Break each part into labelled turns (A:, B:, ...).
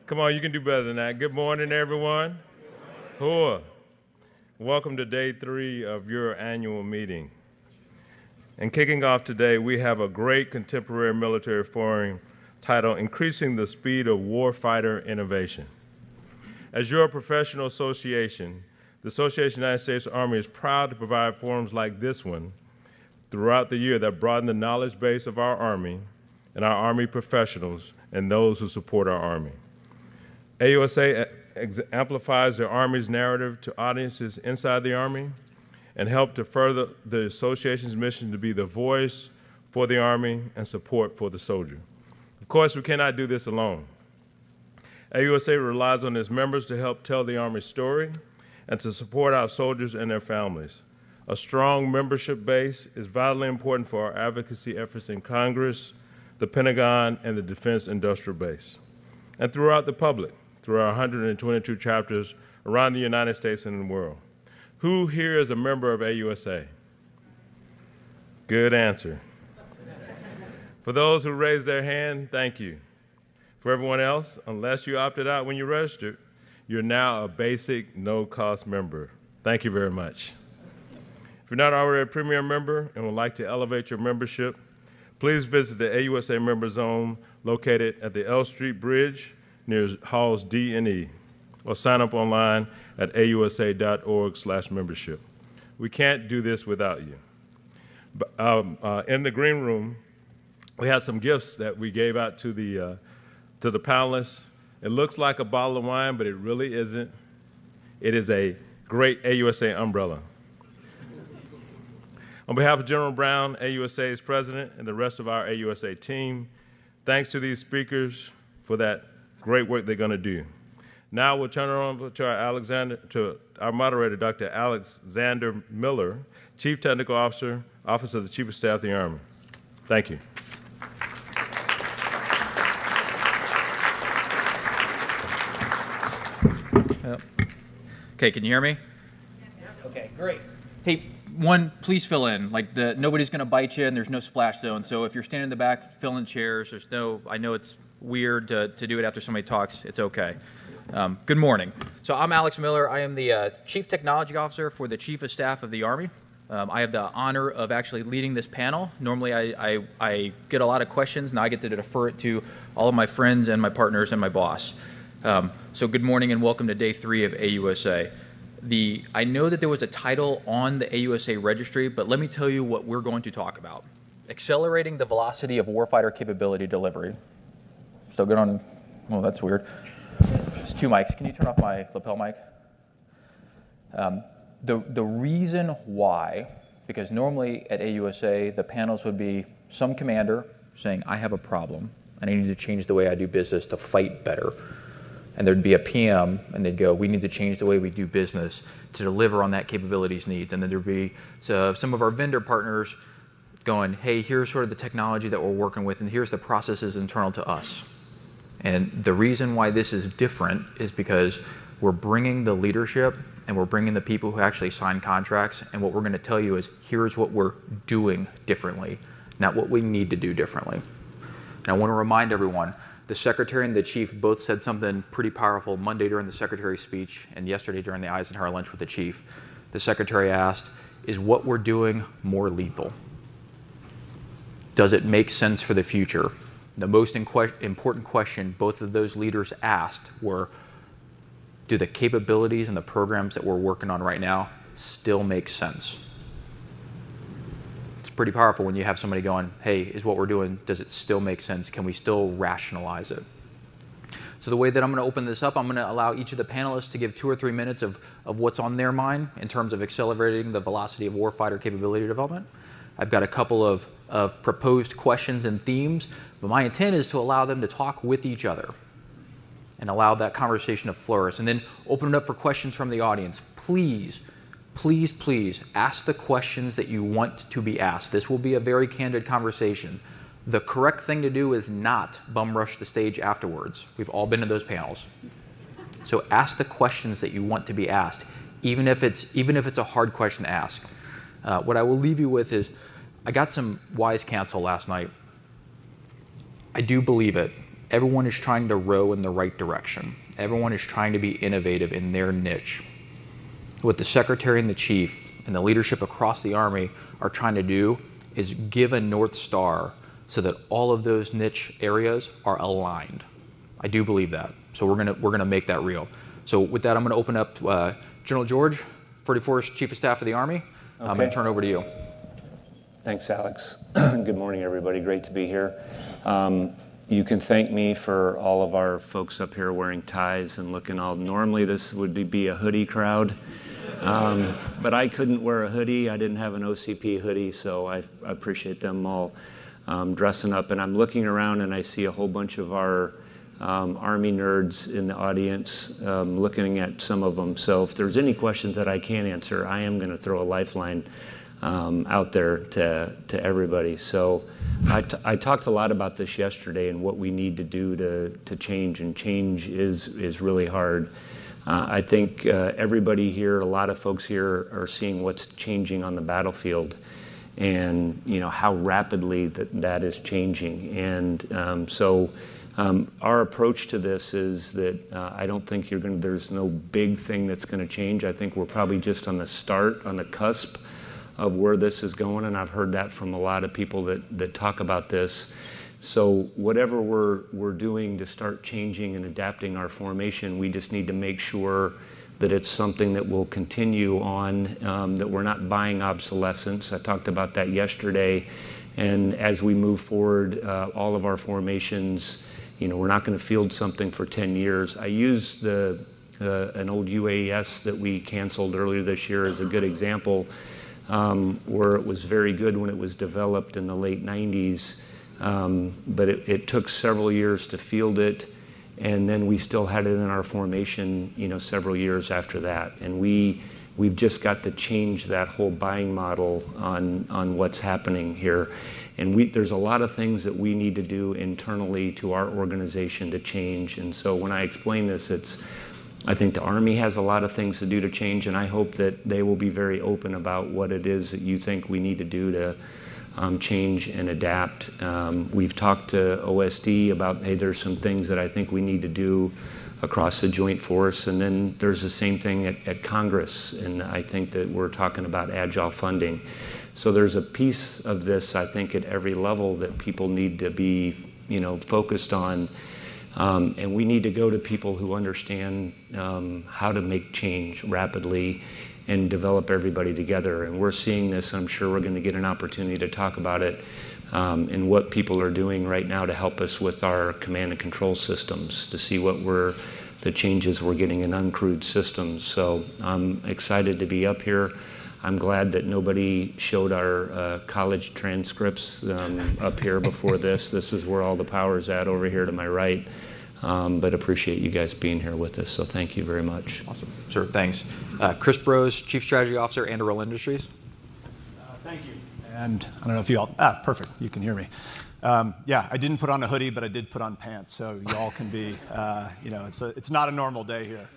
A: Come on, you can do better than that. Good morning, everyone. Hoa. Welcome to day 3 of your annual meeting. And kicking off today, we have a great contemporary military forum titled Increasing the Speed of Warfighter Innovation. As your professional association, the Association of the United States Army is proud to provide forums like this one throughout the year that broaden the knowledge base of our Army and our Army professionals and those who support our Army. AUSA amplifies the Army's narrative to audiences inside the Army and help to further the association's mission to be the voice for the Army and support for the soldier. Of course, we cannot do this alone. AUSA relies on its members to help tell the Army's story and to support our soldiers and their families. A strong membership base is vitally important for our advocacy efforts in Congress, the Pentagon, and the defense industrial base, and throughout the public, through our 122 chapters around the United States and the world. Who here is a member of AUSA? Good answer. For those who raised their hand, thank you. For everyone else, unless you opted out when you registered, you're now a basic, no-cost member. Thank you very much. If you're not already a premier member and would like to elevate your membership, please visit the AUSA Member Zone located at the L Street Bridge near halls D and E, or sign up online at ausa.org/membership. We can't do this without you. In the green room, we had some gifts that we gave out to the panelists. It looks like a bottle of wine, but it really isn't. It is a great AUSA umbrella. On behalf of General Brown, AUSA's president, and the rest of our AUSA team, thanks to these speakers for that great work they're going to do. Now we'll turn it over to our moderator, Dr. Alexander Miller, Chief Technical Officer, Office of the Chief of Staff of the Army. Thank you.
B: Okay, can you hear me? Okay, great. Hey, one, please fill in. Nobody's going to bite you, and there's no splash zone. So if you're standing in the back, fill in chairs. I know it's weird to do it after somebody talks. It's okay. Good morning. So I'm Alex Miller. I am the Chief Technology Officer for the Chief of Staff of the Army. I have the honor of actually leading this panel. Normally I get a lot of questions, and I get to defer it to all of my friends and my partners and my boss. So good morning and welcome to day 3 of AUSA. I know that there was a title on the AUSA registry, but let me tell you what we're going to talk about. Accelerating the velocity of warfighter capability delivery. Still good on, well, that's weird. There's 2 mics. Can you turn off my lapel mic? The reason why, because normally at AUSA, the panels would be some commander saying, I have a problem, and I need to change the way I do business to fight better. And there'd be a PM, and they'd go, we need to change the way we do business to deliver on that capabilities needs. And then there'd be some of our vendor partners going, hey, here's sort of the technology that we're working with, and here's the processes internal to us. And the reason why this is different is because we're bringing the leadership and we're bringing the people who actually sign contracts, and what we're going to tell you is, here's what we're doing differently, not what we need to do differently. And I want to remind everyone, the Secretary and the Chief both said something pretty powerful Monday during the Secretary's speech and yesterday during the Eisenhower lunch with the Chief. The Secretary asked, is what we're doing more lethal? Does it make sense for the future? The most important question both of those leaders asked were, do the capabilities and the programs that we're working on right now still make sense? It's pretty powerful when you have somebody going, hey, is what we're doing, does it still make sense? Can we still rationalize it? So the way that I'm going to open this up, I'm going to allow each of the panelists to give 2 or 3 minutes of what's on their mind in terms of accelerating the velocity of warfighter capability development. I've got a couple of proposed questions and themes, but my intent is to allow them to talk with each other and allow that conversation to flourish, and then open it up for questions from the audience. Please, please, please ask the questions that you want to be asked. This will be a very candid conversation. The correct thing to do is not bum rush the stage afterwards. We've all been to those panels. So ask the questions that you want to be asked, even if it's a hard question to ask. What I will leave you with is, I got some wise counsel last night. I do believe it. everyone is trying to row in the right direction. Everyone is trying to be innovative in their niche. What the secretary and the chief and the leadership across the Army are trying to do is give a North Star so that all of those niche areas are aligned. I do believe that. So we're gonna make that real. So with that, I'm gonna open up General George, 44th Chief of Staff of the Army. Okay. I'm gonna turn over to you.
C: Thanks, Alex. Good morning, everybody. Great to be here. You can thank me for all of our folks up here wearing ties and looking all, normally this would be a hoodie crowd. But I couldn't wear a hoodie. I didn't have an OCP hoodie, so I appreciate them all dressing up. And I'm looking around and I see a whole bunch of our Army nerds in the audience, looking at some of them. So if there's any questions that I can't answer, I am going to throw a lifeline out there to everybody. So I talked a lot about this yesterday and what we need to do to change, and change is really hard. I think everybody here, a lot of folks here are seeing what's changing on the battlefield, and how rapidly that is changing. And so our approach to this is that I don't think there's no big thing that's going to change. I think we're probably just on the cusp of where this is going, and I've heard that from a lot of people that talk about this. So whatever we're doing to start changing and adapting our formation, we just need to make sure that it's something that will continue on, that we're not buying obsolescence. I talked about that yesterday. And as we move forward, all of our formations, we're not going to field something for 10 years. I used an old UAS that we canceled earlier this year as a good example, where it was very good when it was developed in the late 90s. But it took several years to field it, and then we still had it in our formation, several years after that. And we've just got to change that whole buying model on what's happening here. And there's a lot of things that we need to do internally to our organization to change. And so when I explain this, I think the Army has a lot of things to do to change, and I hope that they will be very open about what it is that you think we need to do to change and adapt. We've talked to OSD about, hey, there's some things that I think we need to do across the Joint Force, and then there's the same thing at Congress, and I think that we're talking about agile funding. So there's a piece of this, I think, at every level that people need to be, focused on. And we need to go to people who understand how to make change rapidly and develop everybody together. And we're seeing this. I'm sure we're going to get an opportunity to talk about it and what people are doing right now to help us with our command and control systems, to see what the changes we're getting in uncrewed systems. So I'm excited to be up here. I'm glad that nobody showed our college transcripts up here before this. This is where all the power's at, over here to my right. But appreciate you guys being here with us, so thank you very much.
B: Awesome. Sure, thanks. Chris Brose, Chief Strategy Officer, Anduril Industries.
D: Thank you. And I don't know if you all, perfect, you can hear me. Yeah, I didn't put on a hoodie, but I did put on pants, so you all can be, it's not a normal day here.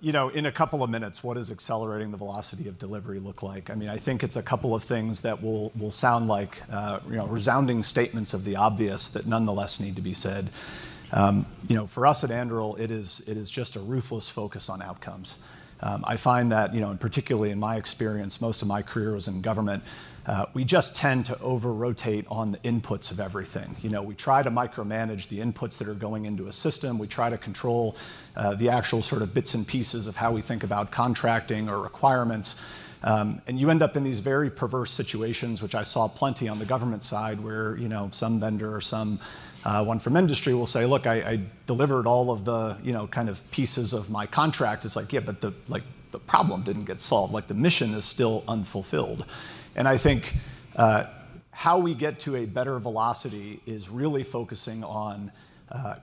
D: In a couple of minutes, what does accelerating the velocity of delivery look like? I mean, I think it's a couple of things that will sound like, resounding statements of the obvious that nonetheless need to be said. For us at Anduril, it is just a ruthless focus on outcomes. I find that, and particularly in my experience, most of my career was in government, we just tend to over-rotate on the inputs of everything. We try to micromanage the inputs that are going into a system. We try to control the actual sort of bits and pieces of how we think about contracting or requirements. And you end up in these very perverse situations, which I saw plenty on the government side, where some vendor or some one from industry will say, look, I delivered all of the kind of pieces of my contract. It's like, yeah, but the problem didn't get solved. Like, the mission is still unfulfilled. And I think how we get to a better velocity is really focusing on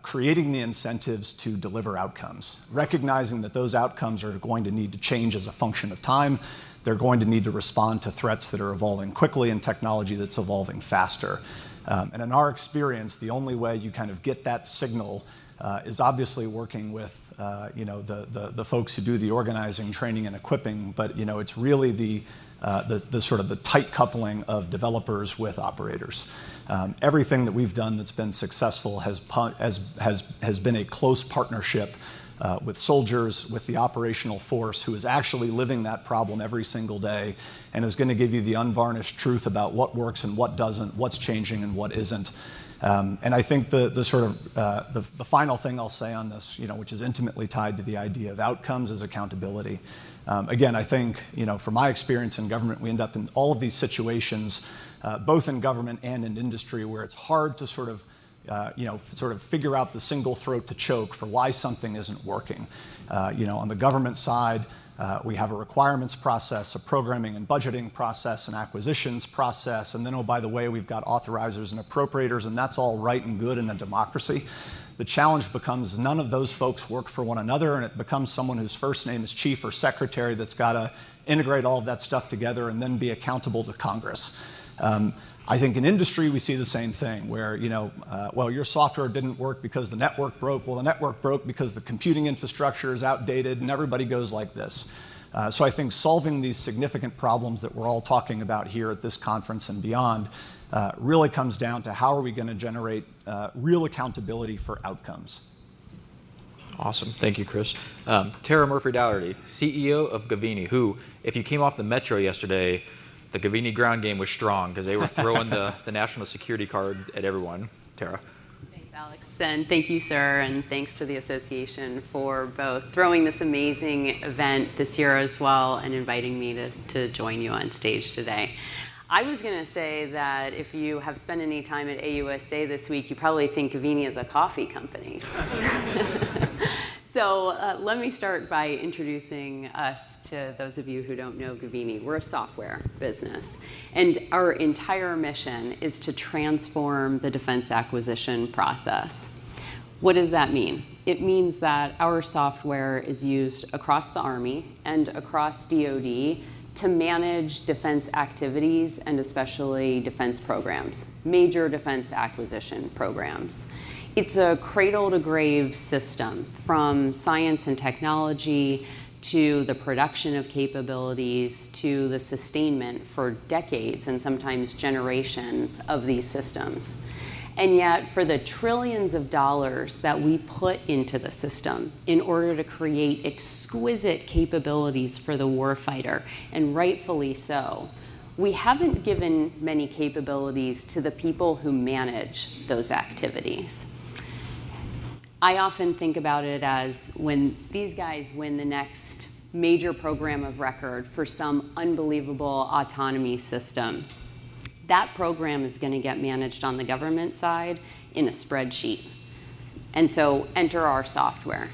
D: creating the incentives to deliver outcomes, recognizing that those outcomes are going to need to change as a function of time. They're going to need to respond to threats that are evolving quickly and technology that's evolving faster. And in our experience, the only way you kind of get that signal is obviously working with the folks who do the organizing, training, and equipping. But it's really the sort of the tight coupling of developers with operators. Everything that we've done that's been successful has been a close partnership with soldiers, with the operational force who is actually living that problem every single day and is going to give you the unvarnished truth about what works and what doesn't, what's changing and what isn't. And I think the final thing I'll say on this, which is intimately tied to the idea of outcomes, is accountability. Again, I think, from my experience in government, we end up in all of these situations, both in government and in industry, where it's hard to sort of figure out the single throat to choke for why something isn't working. On the government side, we have a requirements process, a programming and budgeting process, an acquisitions process, and then, oh, by the way, we've got authorizers and appropriators, and that's all right and good in a democracy. The challenge becomes none of those folks work for one another, and it becomes someone whose first name is chief or secretary that's got to integrate all of that stuff together and then be accountable to Congress. I think in industry, we see the same thing where, well, your software didn't work because the network broke. Well, the network broke because the computing infrastructure is outdated, and everybody goes like this. So I think solving these significant problems that we're all talking about here at this conference and beyond really comes down to how are we going to generate real accountability for outcomes.
B: Awesome. Thank you, Chris. Tara Murphy-Dougherty, CEO of Govini, who, if you came off the metro yesterday, the Govini ground game was strong because they were throwing the national security card at everyone. Tara.
E: Thanks, Alex. And thank you, sir. And thanks to the association for both throwing this amazing event this year as well and inviting me to join you on stage today. I was going to say that if you have spent any time at AUSA this week, you probably think Govini is a coffee company. So let me start by introducing us to those of you who don't know Govini. We're a software business, and our entire mission is to transform the defense acquisition process. What does that mean? It means that our software is used across the Army and across DoD to manage defense activities and especially defense programs, major defense acquisition programs. It's a cradle-to-grave system from science and technology to the production of capabilities to the sustainment for decades and sometimes generations of these systems. And yet, for the trillions of dollars that we put into the system in order to create exquisite capabilities for the warfighter, and rightfully so, we haven't given many capabilities to the people who manage those activities. I often think about it as when these guys win the next major program of record for some unbelievable autonomy system, that program is going to get managed on the government side in a spreadsheet. And so enter our software.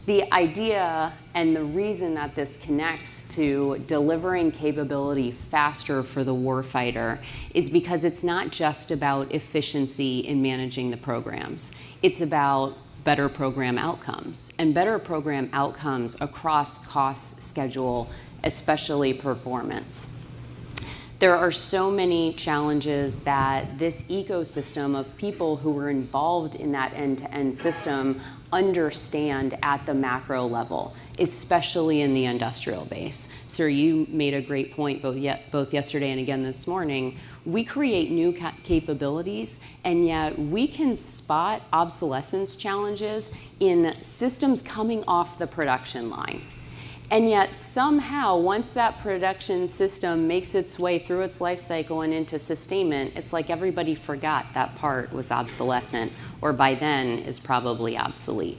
E: The idea and the reason that this connects to delivering capability faster for the warfighter is because it's not just about efficiency in managing the programs. It's about better program outcomes, and better program outcomes across cost, schedule, especially performance. There are so many challenges that this ecosystem of people who are involved in that end-to-end system understand at the macro level, especially in the industrial base. Sir, you made a great point both yesterday and again this morning. We create new capabilities, and yet we can spot obsolescence challenges in systems coming off the production line. And yet somehow, once that production system makes its way through its life cycle and into sustainment, it's like everybody forgot that part was obsolescent, or by then is probably obsolete.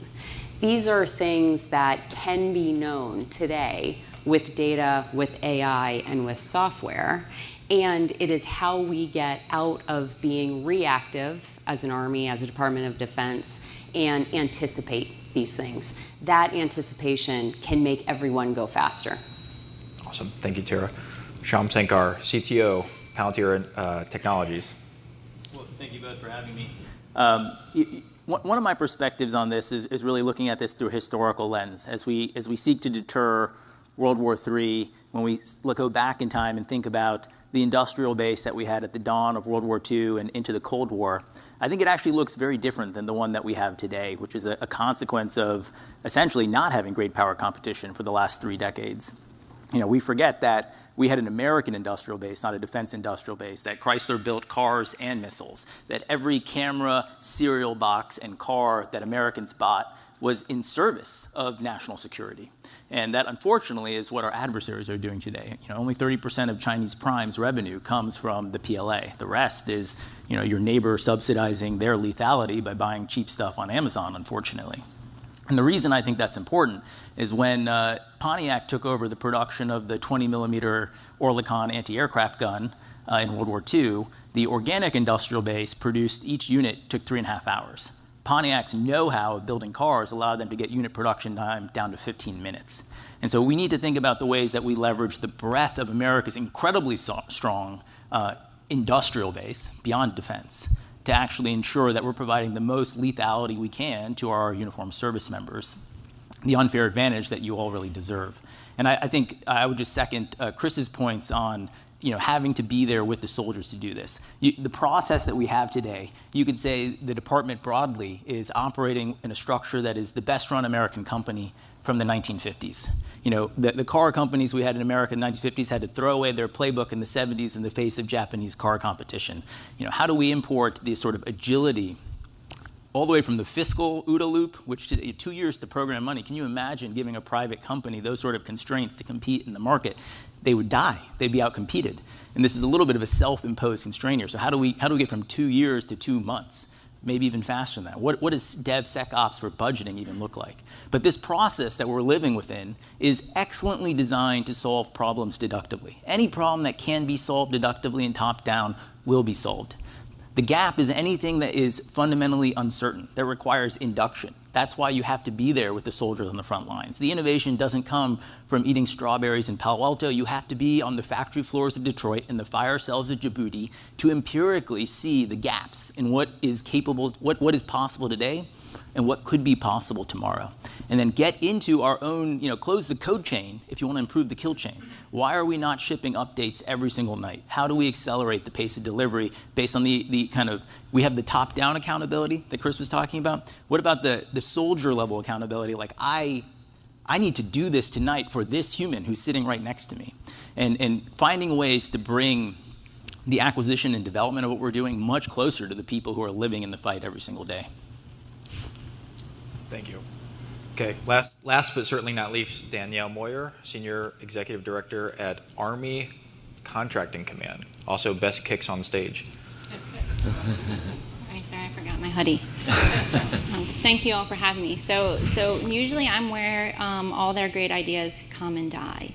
E: These are things that can be known today with data, with AI, and with software. And it is how we get out of being reactive as an Army, as a Department of Defense, and anticipate these things. That anticipation can make everyone go faster.
B: Awesome. Thank you, Tara. Shyam Sankar, CTO, Palantir Technologies.
F: Well, thank you both for having me. One of my perspectives on this is really looking at this through a historical lens. As we seek to deter World War III, when we go back in time and think about the industrial base that we had at the dawn of World War II and into the Cold War, I think it actually looks very different than the one that we have today, which is a consequence of essentially not having great power competition for the last 3 decades. We forget that we had an American industrial base, not a defense industrial base, that Chrysler built cars and missiles, that every camera, cereal box, and car that Americans bought was in service of national security. And that, unfortunately, is what our adversaries are doing today. Only 30% of Chinese prime's revenue comes from the PLA. The rest is, your neighbor subsidizing their lethality by buying cheap stuff on Amazon, unfortunately. And the reason I think that's important is when Pontiac took over the production of the 20-millimeter Oerlikon anti-aircraft gun in World War II, the organic industrial base produced each unit took 3.5 hours. Pontiac's know-how of building cars allowed them to get unit production time down to 15 minutes. And so we need to think about the ways that we leverage the breadth of America's incredibly strong industrial base beyond defense to actually ensure that we're providing the most lethality we can to our uniformed service members, the unfair advantage that you all really deserve. And I think I would just second Chris's points on having to be there with the soldiers to do this. The process that we have today, you could say the department broadly is operating in a structure that is the best run American company from the 1950s. The car companies we had in America in the 1950s had to throw away their playbook in the 70s in the face of Japanese car competition. How do we import this sort of agility all the way from the fiscal OODA loop, which took 2 years to program money? Can you imagine giving a private company those sort of constraints to compete in the market? They would die. They'd be outcompeted. And this is a little bit of a self-imposed constraint here. So how do we get from 2 years to 2 months? Maybe even faster than that. What does DevSecOps for budgeting even look like? But this process that we're living within is excellently designed to solve problems deductively. Any problem that can be solved deductively and top-down will be solved. The gap is anything that is fundamentally uncertain, that requires induction. That's why you have to be there with the soldiers on the front lines. The innovation doesn't come from eating strawberries in Palo Alto. You have to be on the factory floors of Detroit and the fire cells of Djibouti to empirically see the gaps in what is capable, what is possible today and what could be possible tomorrow. And then get into our own, close the code chain if you want to improve the kill chain. Why are we not shipping updates every single night? How do we accelerate the pace of delivery based on the kind of, we have the top-down accountability that Chris was talking about. What about the soldier level accountability? Like I need to do this tonight for this human who's sitting right next to me. And finding ways to bring the acquisition and development of what we're doing much closer to the people who are living in the fight every single day.
B: Thank you. Okay, last but certainly not least, Danielle Moyer, Senior Executive Director at Army Contracting Command. Also, best kicks on stage.
G: Sorry, I forgot my hoodie. Thank you all for having me. So usually I'm where all their great ideas come and die.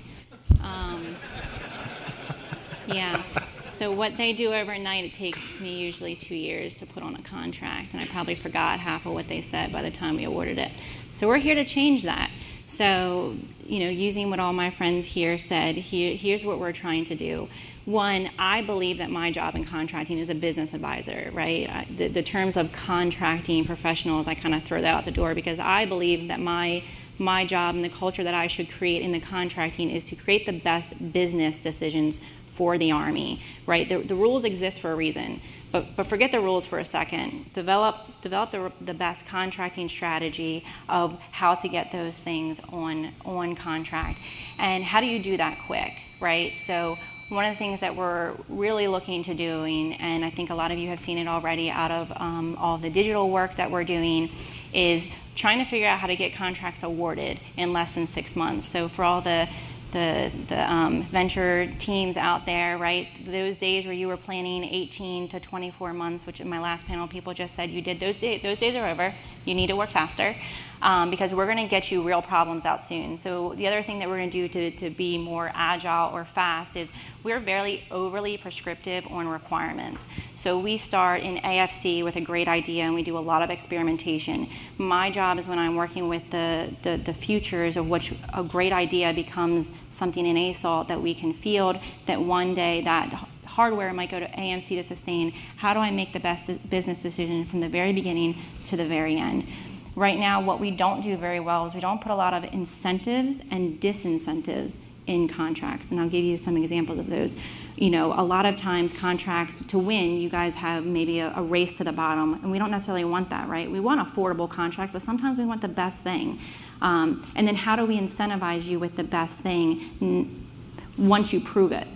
G: Yeah. So what they do overnight, it takes me usually 2 years to put on a contract, and I probably forgot half of what they said by the time we awarded it. So we're here to change that. So, using what all my friends here said, here's what we're trying to do. One, I believe that my job in contracting is a business advisor, right? The terms of contracting professionals, I kind of throw that out the door because I believe that my job and the culture that I should create in the contracting is to create the best business decisions for the Army, right? The rules exist for a reason, but forget the rules for a second. Develop the best contracting strategy of how to get those things on contract. And how do you do that quick, right? So one of the things that we're really looking to doing, and I think a lot of you have seen it already out of all the digital work that we're doing, is trying to figure out how to get contracts awarded in less than 6 months. So for all the venture teams out there, right? Those days where you were planning 18 to 24 months, which in my last panel people just said you did, those days are over. You need to work faster because we're going to get you real problems out soon. So the other thing that we're going to do to be more agile or fast is we're very overly prescriptive on requirements. So we start in AFC with a great idea and we do a lot of experimentation. My job is when I'm working with the futures of which a great idea becomes something in ASALT that we can field, that one day that hardware might go to AMC to sustain. How do I make the best business decision from the very beginning to the very end? Right now, what we don't do very well is we don't put a lot of incentives and disincentives in contracts, and I'll give you some examples of those. A lot of times contracts, to win, you guys have maybe a race to the bottom, and we don't necessarily want that, right? We want affordable contracts, but sometimes we want the best thing. And then how do we incentivize you with the best thing? once you prove it,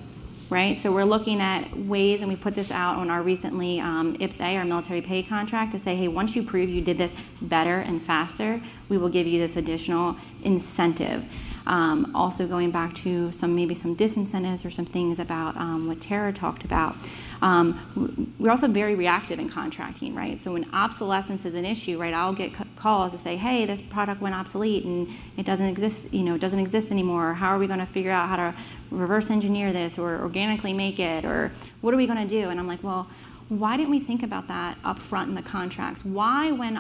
G: right? So we're looking at ways, and we put this out on our recently IPSA, our military pay contract, to say, hey, once you prove you did this better and faster, we will give you this additional incentive. Also going back to maybe some disincentives or some things about what Tara talked about. We're also very reactive in contracting, right? So when obsolescence is an issue, right, I'll get calls to say, hey, this product went obsolete and it doesn't exist, it doesn't exist anymore. How are we going to figure out how to reverse engineer this or organically make it, or what are we going to do? And I'm like, well, why didn't we think about that up front in the contracts? Why in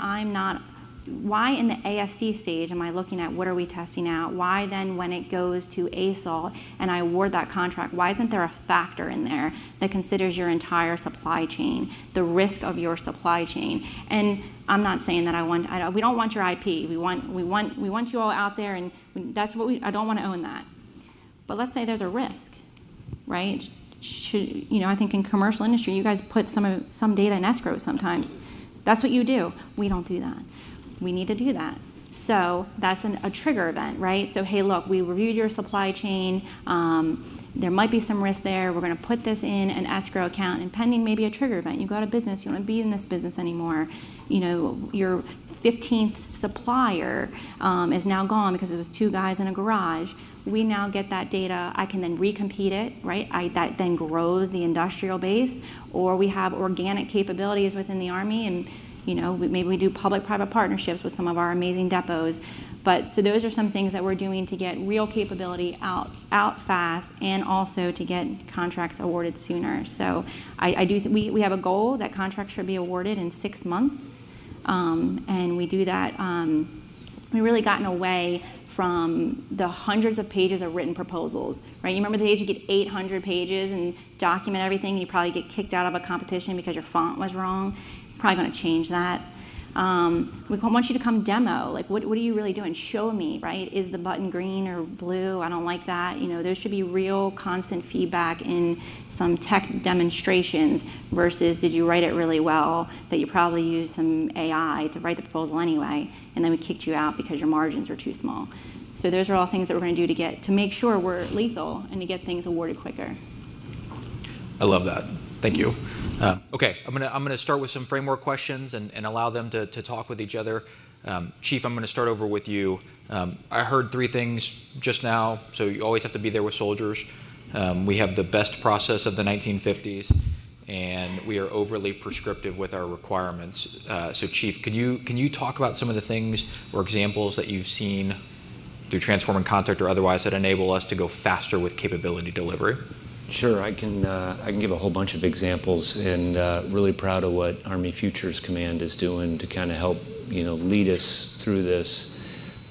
G: the AFC stage am I looking at what are we testing out? Why then when it goes to ASAL and I award that contract, why isn't there a factor in there that considers your entire supply chain, the risk of your supply chain? And I'm not saying that we don't want your IP. We want you all out there, and that's what I don't want to own that. But let's say there's a risk, right? I think in commercial industry, you guys put some data in escrow sometimes. That's what you do. We don't do that. We need to do that. So that's a trigger event, right? So, hey, look, we reviewed your supply chain. There might be some risk there. We're going to put this in an escrow account, and pending maybe a trigger event. You go out of business. You don't want to be in this business anymore. Your 15th supplier is now gone because it was 2 guys in a garage. We now get that data. I can then recompete it, right? That then grows the industrial base. Or we have organic capabilities within the Army, and maybe we do public-private partnerships with some of our amazing depots. So those are some things that we're doing to get real capability out fast, and also to get contracts awarded sooner. So we have a goal that contracts should be awarded in 6 months, and we do that. We've really gotten away from the hundreds of pages of written proposals, right? You remember the days you get 800 pages and document everything, and you probably get kicked out of a competition because your font was wrong. Probably going to change that. We want you to come demo. Like, what are you really doing? Show me, right? Is the button green or blue? I don't like that. There should be real, constant feedback in some tech demonstrations versus did you write it really well that you probably used some AI to write the proposal anyway, and then we kicked you out because your margins were too small. So those are all things that we're going to do to make sure we're lethal and to get things awarded quicker.
B: I love that. Thank you. Okay, I'm gonna start with some framework questions and allow them to talk with each other. Chief, I'm gonna start over with you. I heard 3 things just now, so you always have to be there with soldiers. We have the best process of the 1950s, and we are overly prescriptive with our requirements. So Chief, can you talk about some of the things or examples that you've seen through Transforming Contract or otherwise that enable us to go faster with capability delivery?
C: Sure, I can give a whole bunch of examples, and really proud of what Army Futures Command is doing to kind of help lead us through this.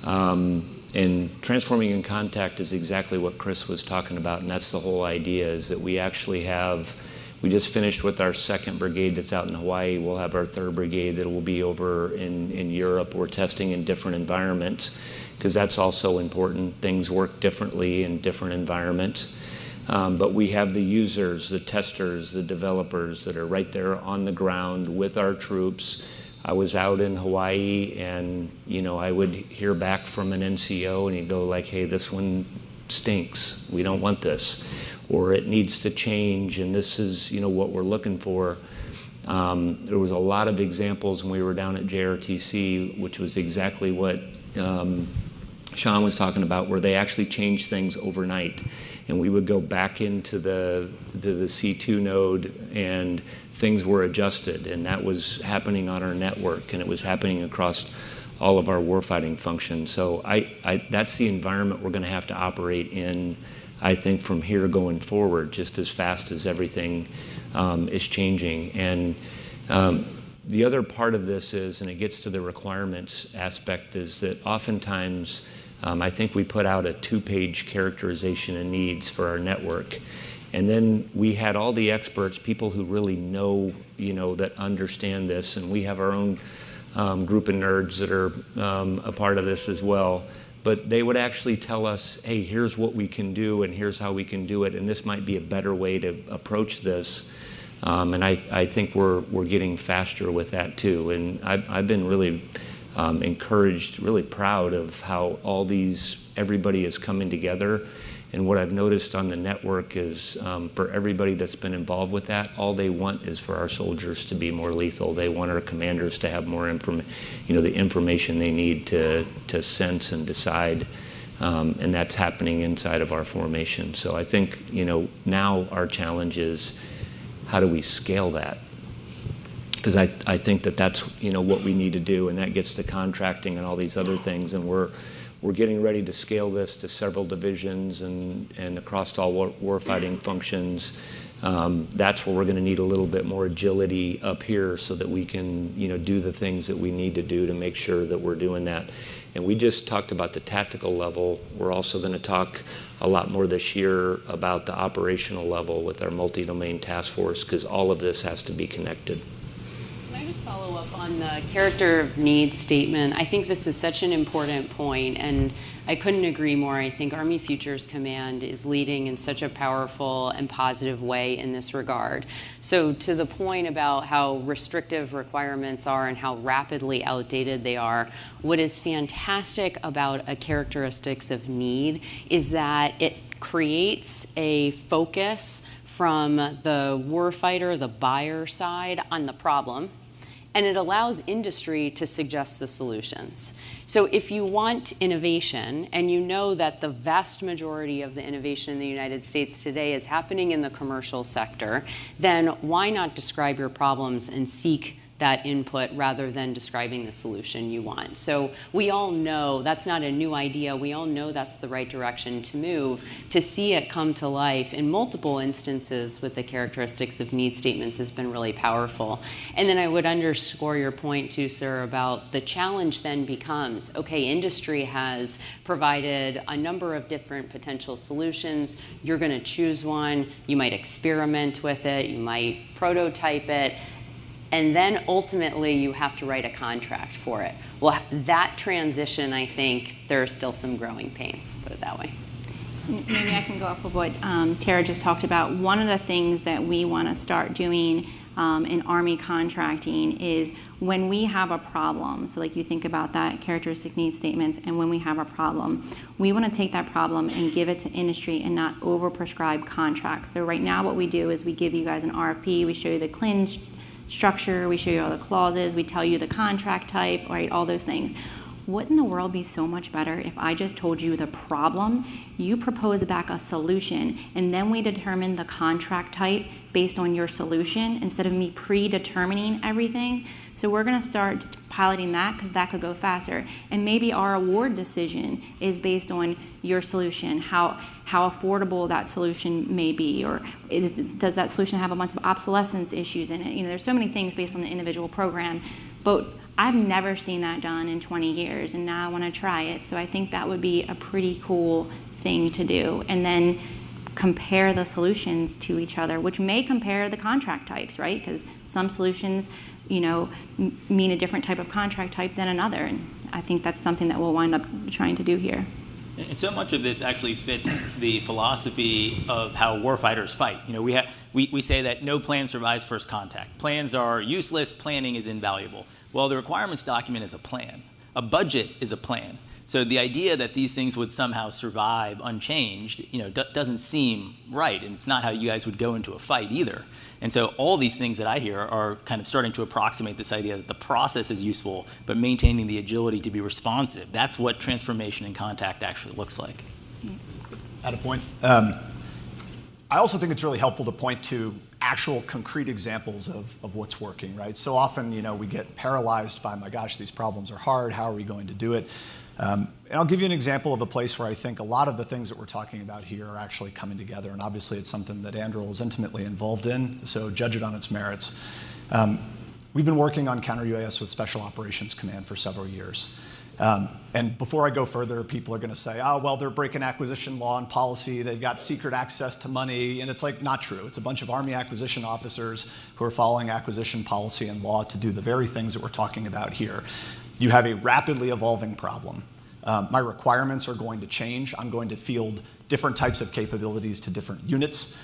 C: And Transforming in Contact is exactly what Chris was talking about, and that's the whole idea, is that we actually we just finished with our 2nd brigade that's out in Hawaii. We'll have our 3rd brigade that will be over in Europe. We're testing in different environments, because that's also important. Things work differently in different environments. But we have the users, the testers, the developers that are right there on the ground with our troops. I was out in Hawaii, and I would hear back from an NCO, and he'd go like, hey, this one stinks. We don't want this. Or it needs to change, and this is what we're looking for. There was a lot of examples when we were down at JRTC, which was exactly what Sean was talking about, where they actually changed things overnight. And we would go back into the C2 node, and things were adjusted, and that was happening on our network, and it was happening across all of our warfighting functions. So that's the environment we're going to have to operate in, I think, from here going forward, just as fast as everything is changing. And the other part of this is, and it gets to the requirements aspect, is that oftentimes I think we put out a 2-page characterization of needs for our network. And then we had all the experts, people who really know, that understand this. And we have our own group of nerds that are a part of this as well. But they would actually tell us, hey, here's what we can do, and here's how we can do it. And this might be a better way to approach this. And I think we're getting faster with that too. And I've been really encouraged, really proud of how everybody is coming together And what I've noticed on the network is for everybody that's been involved with that, all they want is for our soldiers to be more lethal. They want our commanders to have more the information they need to sense and decide. And that's happening inside of our formation. So I think, now our challenge is how do we scale that? Because I think that's, what we need to do, and that gets to contracting and all these other things. And we're getting ready to scale this to several divisions and across all warfighting functions. That's where we're going to need a little bit more agility up here so that we can, do the things that we need to do to make sure that we're doing that. And we just talked about the tactical level. We're also going to talk a lot more this year about the operational level with our multi-domain task force, because all of this has to be connected.
E: Can I just follow up on the character of need statement? I think this is such an important point, and I couldn't agree more. I think Army Futures Command is leading in such a powerful and positive way in this regard. So to the point about how restrictive requirements are and how rapidly outdated they are, what is fantastic about a characteristics of need is that it creates a focus from the warfighter, the buyer side, on the problem, and it allows industry to suggest the solutions. So if you want innovation, and you know that the vast majority of the innovation in the United States today is happening in the commercial sector, then why not describe your problems and seek that input rather than describing the solution you want? So we all know that's not a new idea. We all know that's the right direction to move. To see it come to life in multiple instances with the characteristics of need statements has been really powerful. And then I would underscore your point too, sir, about the challenge then becomes, okay, industry has provided a number of different potential solutions. You're going to choose one. You might experiment with it. You might prototype it. And then ultimately you have to write a contract for it. Well, that transition, I think there are still some growing pains, put it that way.
G: Maybe I can go off of what Tara just talked about. One of the things that we want to start doing in Army contracting is when we have a problem, so like you think about that characteristic need statements, and when we have a problem, we want to take that problem and give it to industry and not over-prescribe contracts. So right now what we do is we give you guys an RFP, we show you the CLIN structure, we show you all the clauses, we tell you the contract type, right, all those things. Wouldn't the world be so much better if I just told you the problem, you propose back a solution, and then we determine the contract type based on your solution instead of me predetermining everything? So we're going to start piloting that because that could go faster. And maybe our award decision is based on your solution, how affordable that solution may be, or does that solution have a bunch of obsolescence issues in it? There's so many things based on the individual program, but I've never seen that done in 20 years, and now I want to try it. So I think that would be a pretty cool thing to do. And then compare the solutions to each other, which may compare the contract types, right? Because some solutions, mean a different type of contract type than another. And I think that's something that we'll wind up trying to do here.
F: And so much of this actually fits the philosophy of how warfighters fight. We say that no plan survives first contact. Plans are useless, planning is invaluable. Well, the requirements document is a plan. A budget is a plan. So the idea that these things would somehow survive unchanged, doesn't seem right, and it's not how you guys would go into a fight either. And so all these things that I hear are kind of starting to approximate this idea that the process is useful, but maintaining the agility to be responsive. That's what transformation and contact actually looks like.
D: At a point. I also think it's really helpful to point to actual concrete examples of what's working, right? So often, we get paralyzed by, my gosh, these problems are hard, how are we going to do it? And I'll give you an example of a place where I think a lot of the things that we're talking about here are actually coming together, and obviously it's something that Anduril is intimately involved in, so judge it on its merits. We've been working on counter-UAS with Special Operations Command for several years. And before I go further, people are going to say, oh, well, they're breaking acquisition law and policy, they've got secret access to money, and it's like not true. It's a bunch of Army acquisition officers who are following acquisition policy and law to do the very things that we're talking about here. You have a rapidly evolving problem. My requirements are going to change. I'm going to field different types of capabilities to different units.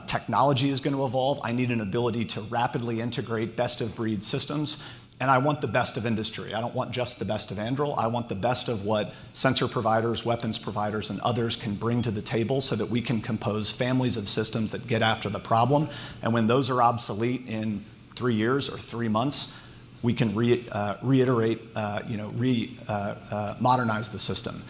D: Technology is going to evolve. I need an ability to rapidly integrate best-of-breed systems. And I want the best of industry. I don't want just the best of Anduril. I want the best of what sensor providers, weapons providers, and others can bring to the table so that we can compose families of systems that get after the problem. And when those are obsolete in 3 years or 3 months, we can modernize the system.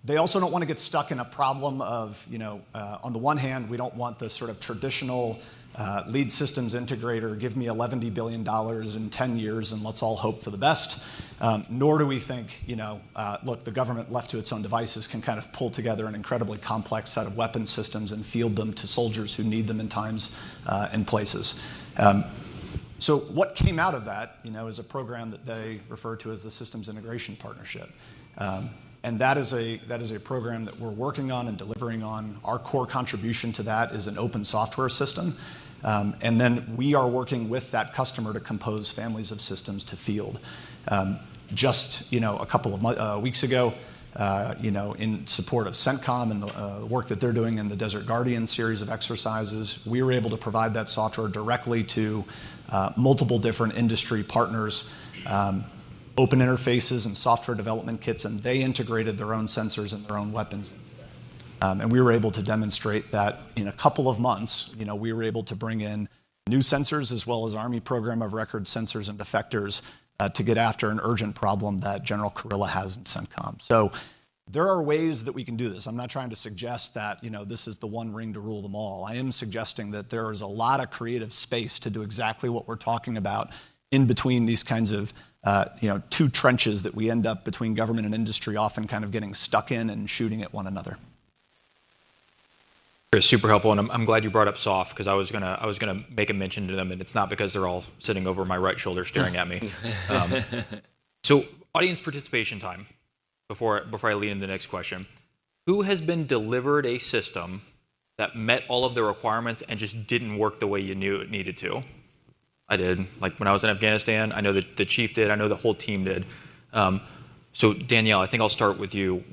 D: They also don't want to get stuck in a problem of, on the one hand, we don't want the sort of traditional lead systems integrator, give me $11 billion in 10 years and let's all hope for the best. Nor do we think, look, the government left to its own devices can kind of pull together an incredibly complex set of weapons systems and field them to soldiers who need them in times and places. So what came out of that, is a program that they refer to as the Systems Integration Partnership. And that is a program that we're working on and delivering on. Our core contribution to that is an open software system. And then we are working with that customer to compose families of systems to field. Just a couple of weeks ago, in support of CENTCOM and the work that they're doing in the Desert Guardian series of exercises, we were able to provide that software directly to multiple different industry partners, open interfaces and software development kits, and they integrated their own sensors and their own weapons. And we were able to demonstrate that in a couple of months, we were able to bring in new sensors as well as Army program of record sensors and effectors to get after an urgent problem that General Kurilla has in CENTCOM. So there are ways that we can do this. I'm not trying to suggest that this is the one ring to rule them all. I am suggesting that there is a lot of creative space to do exactly what we're talking about in between these kinds of two trenches that we end up between government and industry, often kind of getting stuck in and shooting at one another.
B: Chris, super helpful, and I'm glad you brought up SOF because I was gonna make a mention to them, and it's not because they're all sitting over my right shoulder staring at me. So audience participation time. Before I lead into the next question, who has been delivered a system that met all of the requirements and just didn't work the way you knew it needed to? I did. Like when I was in Afghanistan, I know that the chief did. I know the whole team did. So Danielle, I think I'll start with you.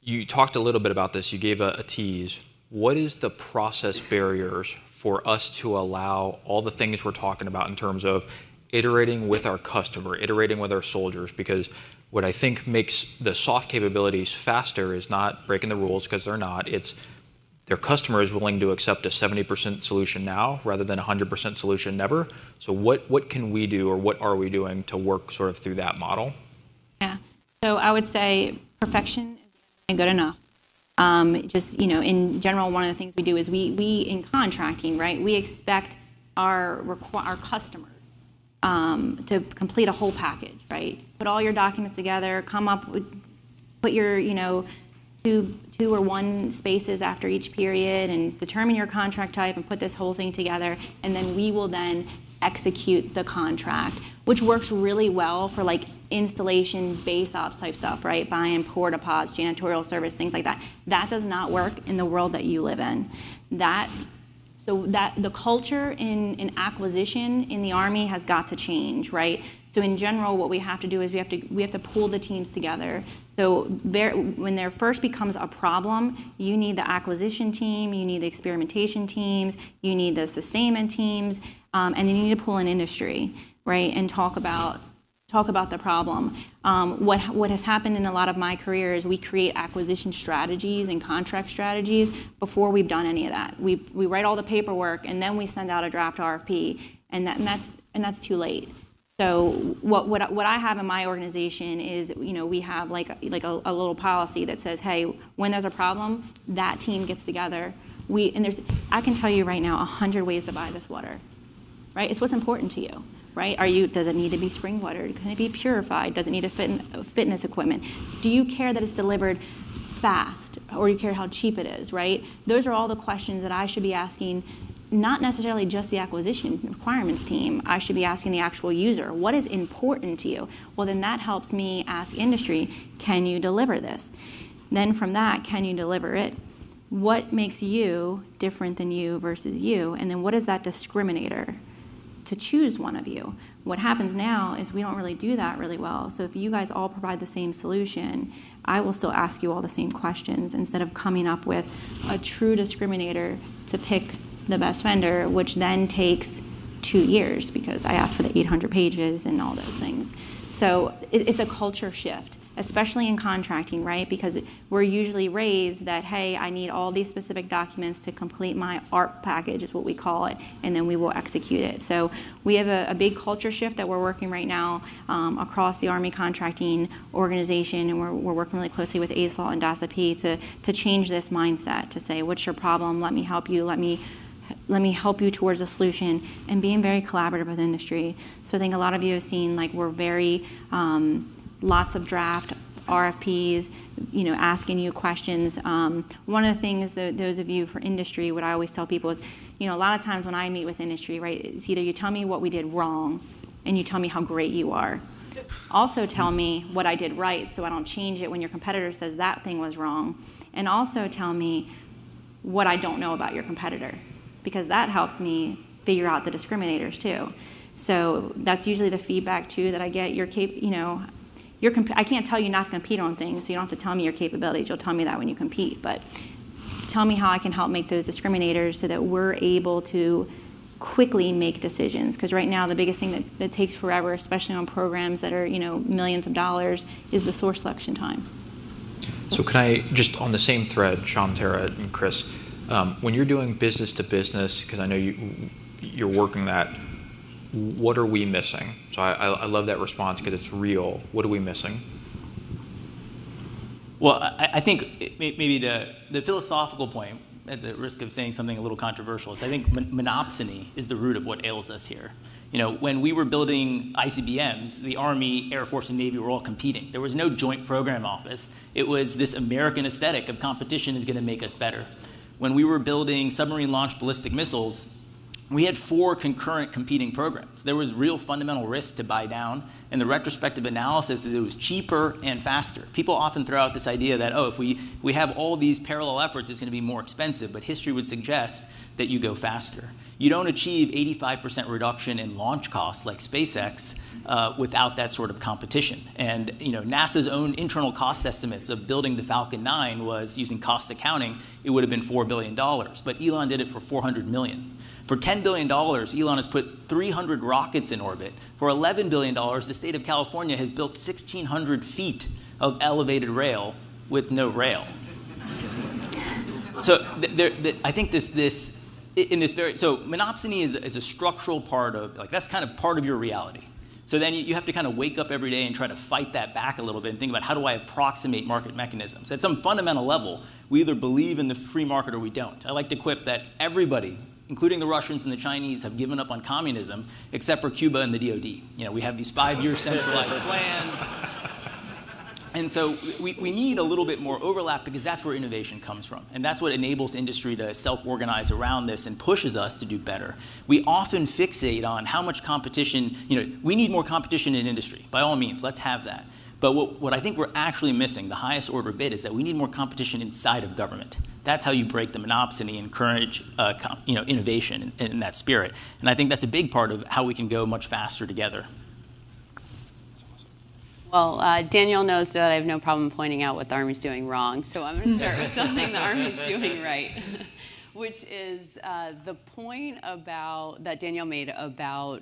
B: You talked a little bit about this. You gave a tease. What is the process barriers for us to allow all the things we're talking about in terms of iterating with our customer, iterating with our soldiers? Because what I think makes the soft capabilities faster is not breaking the rules, because they're not. It's their customer is willing to accept a 70% solution now rather than a 100% solution never. So what can we do, or what are we doing to work sort of through that model?
G: Yeah. So I would say perfection is good enough. In general, one of the things we do is we in contracting, right? We expect our customers to complete a whole package, right? Put all your documents together, put your two or one spaces after each period, and determine your contract type and put this whole thing together, and then we will then execute the contract, which works really well for like installation, base ops type stuff, right? Buying porta pods, janitorial service, things like that. That does not work in the world that you live in. So the culture in acquisition in the Army has got to change, right? So in general, what we have to do is we have to pull the teams together. So when there first becomes a problem, you need the acquisition team, you need the experimentation teams, you need the sustainment teams, and then you need to pull in industry, right, and talk about the problem. What has happened in a lot of my career is we create acquisition strategies and contract strategies before we've done any of that. We write all the paperwork and then we send out a draft RFP, and that's too late. So what I have in my organization is we have like a little policy that says, hey, when there's a problem, that team gets together. I can tell you right now 100 ways to buy this water, right? It's what's important to you. Right? Does it need to be spring water? Can it be purified? Does it need fitness equipment? Do you care that it's delivered fast, or do you care how cheap it is, right? Those are all the questions that I should be asking, not necessarily just the acquisition requirements team. I should be asking the actual user, what is important to you? Well, then that helps me ask industry, can you deliver this? Then from that, can you deliver it? What makes you different than you versus you? And then what is that discriminator to choose one of you? What happens now is we don't really do that really well. So if you guys all provide the same solution, I will still ask you all the same questions instead of coming up with a true discriminator to pick the best vendor, which then takes 2 years because I asked for the 800 pages and all those things. So it's a culture shift, especially in contracting, right? Because we're usually raised that, hey, I need all these specific documents to complete my ARP package, is what we call it, and then we will execute it. So we have a big culture shift that we're working right now across the Army contracting organization, and we're working really closely with ASLAW and DASA-P to change this mindset, to say, what's your problem? Let me help you. Let me help you towards a solution, and being very collaborative with industry. So I think a lot of you have seen, like, we're very, lots of draft RFPs, asking you questions. One of the things that those of you for industry, what I always tell people is, a lot of times when I meet with industry, right, it's either you tell me what we did wrong and you tell me how great you are. Also tell me what I did right so I don't change it when your competitor says that thing was wrong. And also tell me what I don't know about your competitor, because that helps me figure out the discriminators too. So that's usually the feedback too that I get. I can't tell you not to compete on things, so you don't have to tell me your capabilities. You'll tell me that when you compete. But tell me how I can help make those discriminators so that we're able to quickly make decisions. Because right now, the biggest thing that takes forever, especially on programs that are millions of dollars, is the source selection time.
B: So can I, just on the same thread, Shyam, Tara, and Chris, when you're doing business to business, because I know you're working that, what are we missing? So I love that response because it's real. What are we missing?
F: Well, I think maybe the philosophical point, at the risk of saying something a little controversial, is I think monopsony is the root of what ails us here. When we were building ICBMs, the Army, Air Force, and Navy were all competing. There was no joint program office. It was this American aesthetic of competition is going to make us better. When we were building submarine-launched ballistic missiles, we had 4 concurrent competing programs. There was real fundamental risk to buy down, and the retrospective analysis is it was cheaper and faster. People often throw out this idea that, if we have all these parallel efforts, it's going to be more expensive, but history would suggest that you go faster. You don't achieve 85% reduction in launch costs like SpaceX without that sort of competition. And NASA's own internal cost estimates of building the Falcon 9 was, using cost accounting, it would have been $4 billion, but Elon did it for $400 million. For $10 billion, Elon has put 300 rockets in orbit. For $11 billion, the state of California has built 1,600 feet of elevated rail with no rail. So I think so monopsony is a structural part of, that's kind of part of your reality. So then you have to kind of wake up every day and try to fight that back a little bit and think about, how do I approximate market mechanisms? At some fundamental level, we either believe in the free market or we don't. I like to quip that everybody, including the Russians and the Chinese, have given up on communism, except for Cuba and the DoD. We have these 5-year centralized plans. And so we need a little bit more overlap, because that's where innovation comes from. And that's what enables industry to self-organize around this and pushes us to do better. We often fixate on how much competition, we need more competition in industry. By all means, let's have that. But what I think we're actually missing, the highest order bit, is that we need more competition inside of government. That's how you break the monopsony and encourage innovation in that spirit. And I think that's a big part of how we can go much faster together.
E: Well, Danielle knows that I have no problem pointing out what the Army's doing wrong, so I'm going to start with something the Army's doing right, which is the point that Danielle made about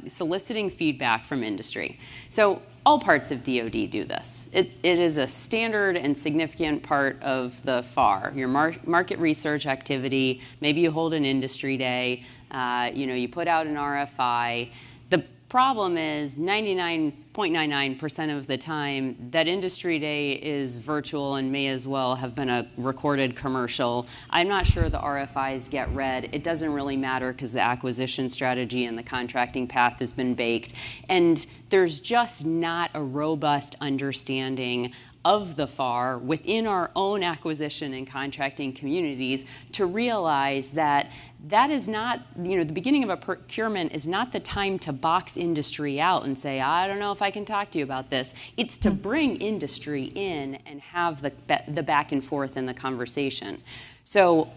E: soliciting feedback from industry. So all parts of DoD do this. It is a standard and significant part of the FAR, your market research activity. Maybe you hold an industry day, you put out an RFI. The problem is 99.99% of the time that industry day is virtual and may as well have been a recorded commercial. I'm not sure the RFIs get read. It doesn't really matter because the acquisition strategy and the contracting path has been baked. And there's just not a robust understanding of the FAR within our own acquisition and contracting communities to realize that that is not, the beginning of a procurement is not the time to box industry out and say, I don't know if I can talk to you about this. It's to bring industry in and have the back and forth in the conversation. So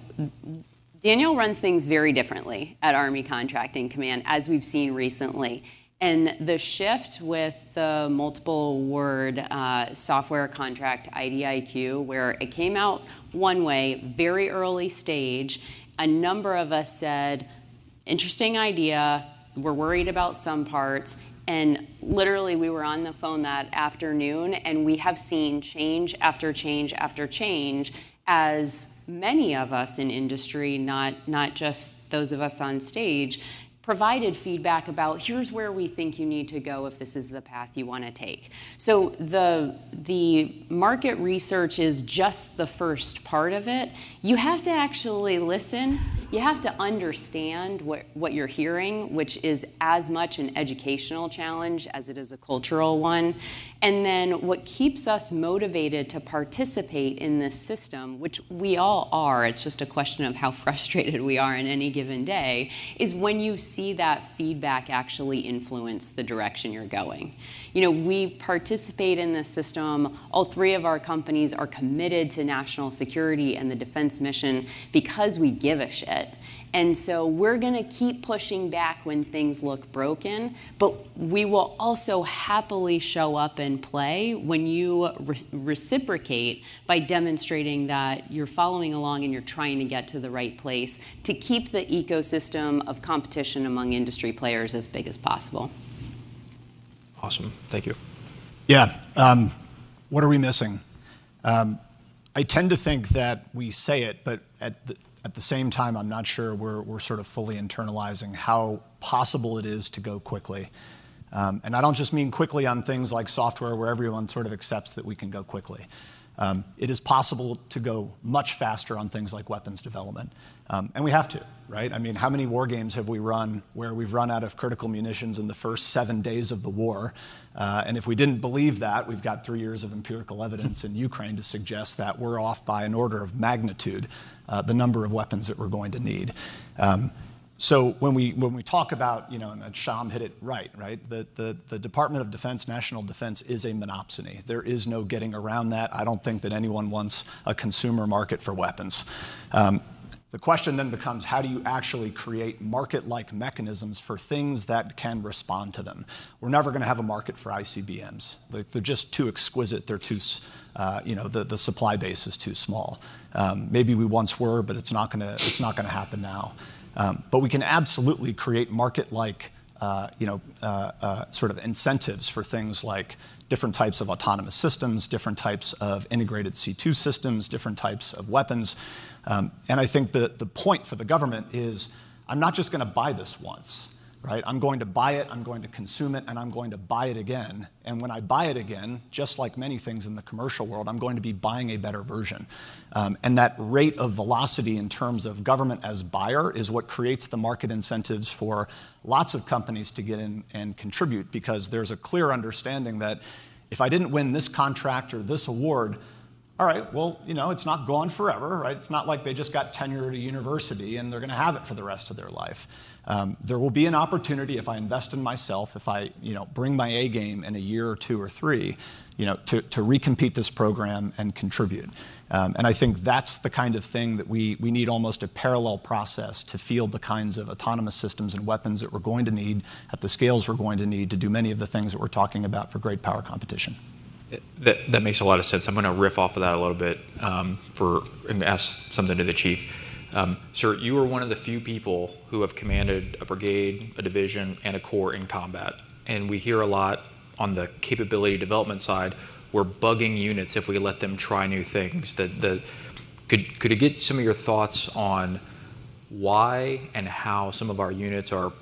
E: Danielle runs things very differently at Army Contracting Command, as we've seen recently. And the shift with the multiple award software contract IDIQ, where it came out one way, very early stage, a number of us said, interesting idea, we're worried about some parts. And literally, we were on the phone that afternoon, and we have seen change after change after change as many of us in industry, not just those of us on stage, provided feedback about here's where we think you need to go if this is the path you want to take. So the market research is just the first part of it. You have to actually listen. You have to understand what you're hearing, which is as much an educational challenge as it is a cultural one. And then what keeps us motivated to participate in this system, which we all are, it's just a question of how frustrated we are in any given day, is when you see that feedback actually influence the direction you're going. You know, we participate in this system. All three of our companies are committed to national security and the defense mission because we give a shit. And so we're going to keep pushing back when things look broken, but we will also happily show up and play when you reciprocate by demonstrating that you're following along and you're trying to get to the right place to keep the ecosystem of competition among industry players as big as possible.
B: Awesome. Thank you.
D: Yeah. What are we missing? I tend to think that we say it, but at the same time, I'm not sure we're sort of fully internalizing how possible it is to go quickly. And I don't just mean quickly on things like software where everyone sort of accepts that we can go quickly. It is possible to go much faster on things like weapons development. And we have to, right? I mean, how many war games have we run where we've run out of critical munitions in the first 7 days of the war? And if we didn't believe that, we've got 3 years of empirical evidence in Ukraine to suggest that we're off by an order of magnitude the number of weapons that we're going to need. So when we talk about, you know, and Shyam hit it right? The Department of Defense, national defense is a monopsony. There is no getting around that. I don't think that anyone wants a consumer market for weapons. The question then becomes, how do you actually create market-like mechanisms for things that can respond to them? We're never going to have a market for ICBMs. They're just too exquisite. They're too, the supply base is too small. Maybe we once were, but it's not going to happen now. But we can absolutely create market-like, sort of incentives for things like different types of autonomous systems, different types of integrated C2 systems, different types of weapons. And I think the point for the government is, I'm not just going to buy this once, right? I'm going to buy it, I'm going to consume it, and I'm going to buy it again. And when I buy it again, just like many things in the commercial world, I'm going to be buying a better version. And that rate of velocity in terms of government as buyer is what creates the market incentives for lots of companies to get in and contribute, because there's a clear understanding that if I didn't win this contract or this award, all right, well, it's not gone forever, right? It's not like they just got tenure at a university and they're going to have it for the rest of their life. There will be an opportunity if I invest in myself, if I, bring my A game in a year or 2 or 3, to recompete this program and contribute. And I think that's the kind of thing that we need, almost a parallel process to field the kinds of autonomous systems and weapons that we're going to need at the scales we're going to need to do many of the things that we're talking about for great power competition.
B: That makes a lot of sense. I'm going to riff off of that a little bit and ask something to the chief. Sir, you are one of the few people who have commanded a brigade, a division, and a corps in combat. And we hear a lot on the capability development side, we're bugging units if we let them try new things. Could you get some of your thoughts on why and how some of our units are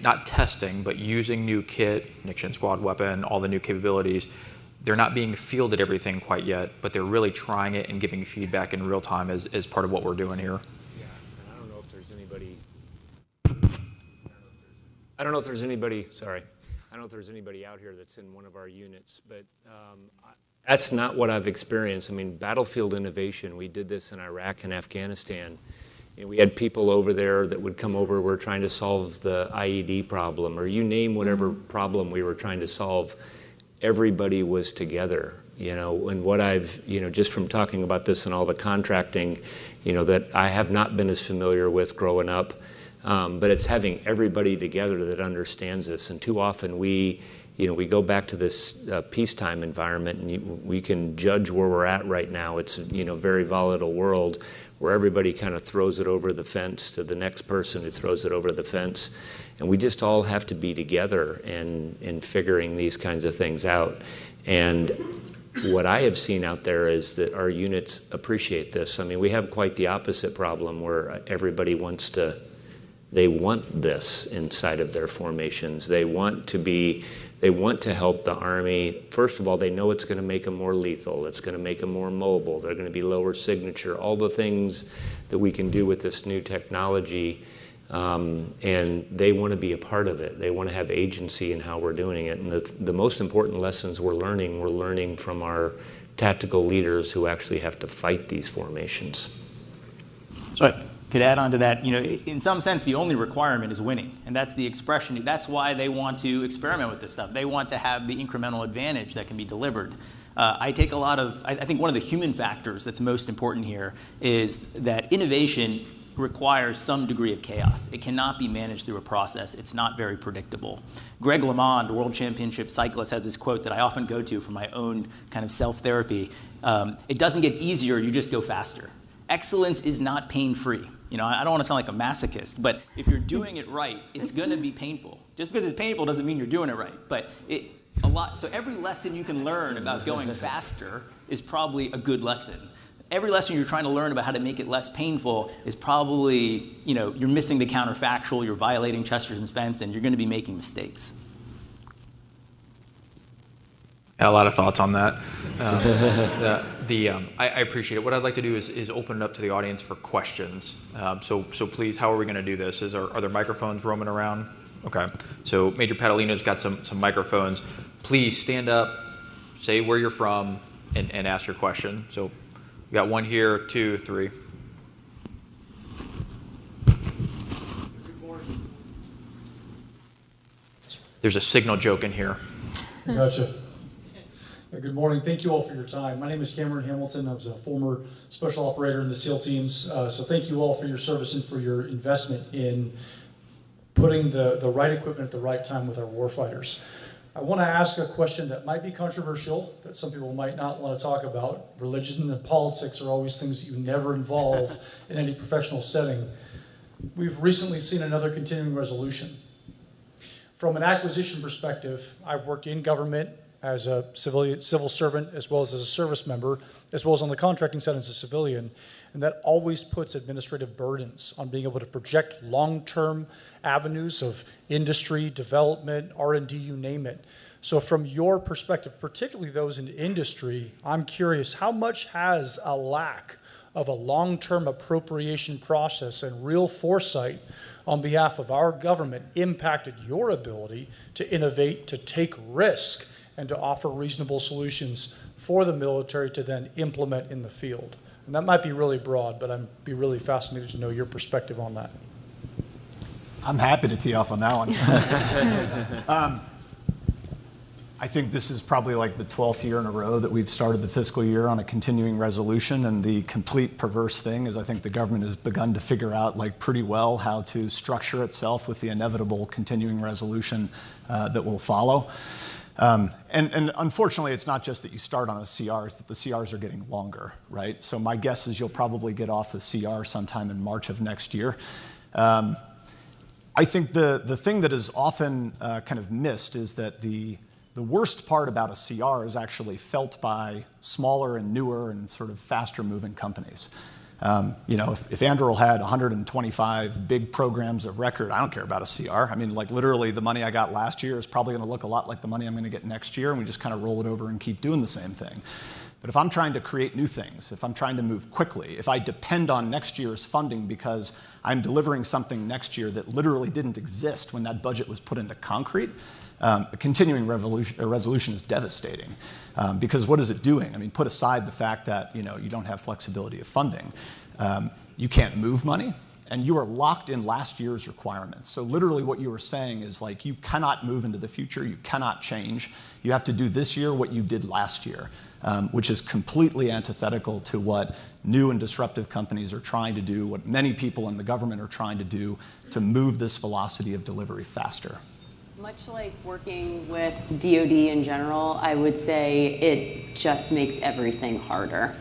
B: not testing, but using new kit, Niction squad weapon, all the new capabilities? They're not being fielded everything quite yet, but they're really trying it and giving feedback in real time as part of what we're doing here.
C: Yeah, and I don't know if there's anybody out here that's in one of our units, but that's not what I've experienced. I mean, battlefield innovation, we did this in Iraq and Afghanistan. We had people over there that would come over, we're trying to solve the IED problem, or you name whatever problem we were trying to solve. Everybody was together, and what I've, just from talking about this and all the contracting, that I have not been as familiar with growing up, but it's having everybody together that understands this. And too often we go back to this peacetime environment, and we can judge where we're at right now. It's a very volatile world where everybody kind of throws it over the fence to the next person who throws it over the fence. And we just all have to be together in figuring these kinds of things out. And what I have seen out there is that our units appreciate this. I mean, we have quite the opposite problem where everybody want this inside of their formations. They want to help the Army. First of all, they know it's going to make them more lethal. It's going to make them more mobile. They're going to be lower signature. All the things that we can do with this new technology, and they want to be a part of it. They want to have agency in how we're doing it. And the most important lessons we're learning from our tactical leaders who actually have to fight these formations.
F: So I could add on to that, in some sense, the only requirement is winning. And that's the expression. That's why they want to experiment with this stuff. They want to have the incremental advantage that can be delivered. I think one of the human factors that's most important here is that innovation requires some degree of chaos. It cannot be managed through a process. It's not very predictable. Greg LeMond, the world championship cyclist, has this quote that I often go to for my own kind of self-therapy. It doesn't get easier, you just go faster. Excellence is not pain-free. I don't want to sound like a masochist, but if you're doing it right, it's going to be painful. Just because it's painful doesn't mean you're doing it right. But so every lesson you can learn about going faster is probably a good lesson. Every lesson you're trying to learn about how to make it less painful is probably, you're missing the counterfactual, you're violating Chesterton's fence, and you're going to be making mistakes.
B: I had a lot of thoughts on that. I appreciate it. What I'd like to do is open it up to the audience for questions. So please, how are we going to do this? Are there microphones roaming around? Okay. So Major Padalino's got some microphones. Please stand up, say where you're from, and ask your question. So we got one here, 2, 3. There's a signal joke in here.
H: Gotcha. Good morning. Thank you all for your time. My name is Cameron Hamilton. I was a former special operator in the SEAL teams. So thank you all for your service and for your investment in putting the right equipment at the right time with our warfighters. I want to ask a question that might be controversial, that some people might not want to talk about. Religion and politics are always things that you never involve in any professional setting. We've recently seen another continuing resolution. From an acquisition perspective, I've worked in government as a civil servant, as well as a service member, as well as on the contracting side as a civilian, and that always puts administrative burdens on being able to project long-term avenues of industry, development, R&D, you name it. So from your perspective, particularly those in industry, I'm curious, how much has a lack of a long-term appropriation process and real foresight on behalf of our government impacted your ability to innovate, to take risk, and to offer reasonable solutions for the military to then implement in the field? And that might be really broad, but I'd be really fascinated to know your perspective on that.
D: I'm happy to tee off on that one. I think this is probably like the 12th year in a row that we've started the fiscal year on a continuing resolution, and the complete perverse thing is I think the government has begun to figure out pretty well how to structure itself with the inevitable continuing resolution that will follow. And unfortunately, it's not just that you start on a CR, it's that the CRs are getting longer, right? So my guess is you'll probably get off the CR sometime in March of next year. I think the thing that is often kind of missed is that the worst part about a CR is actually felt by smaller and newer and sort of faster moving companies. If Anduril had 125 big programs of record, I don't care about a CR. I mean, literally the money I got last year is probably going to look a lot like the money I'm going to get next year, and we just kind of roll it over and keep doing the same thing. But if I'm trying to create new things, if I'm trying to move quickly, if I depend on next year's funding because I'm delivering something next year that literally didn't exist when that budget was put into concrete, a continuing resolution is devastating. Because what is it doing? I mean, put aside the fact that you don't have flexibility of funding. You can't move money, and you are locked in last year's requirements. So literally what you are saying is you cannot move into the future, you cannot change. You have to do this year what you did last year, which is completely antithetical to what new and disruptive companies are trying to do, what many people in the government are trying to do to move this velocity of delivery faster.
E: Much like working with DoD in general, I would say it just makes everything harder.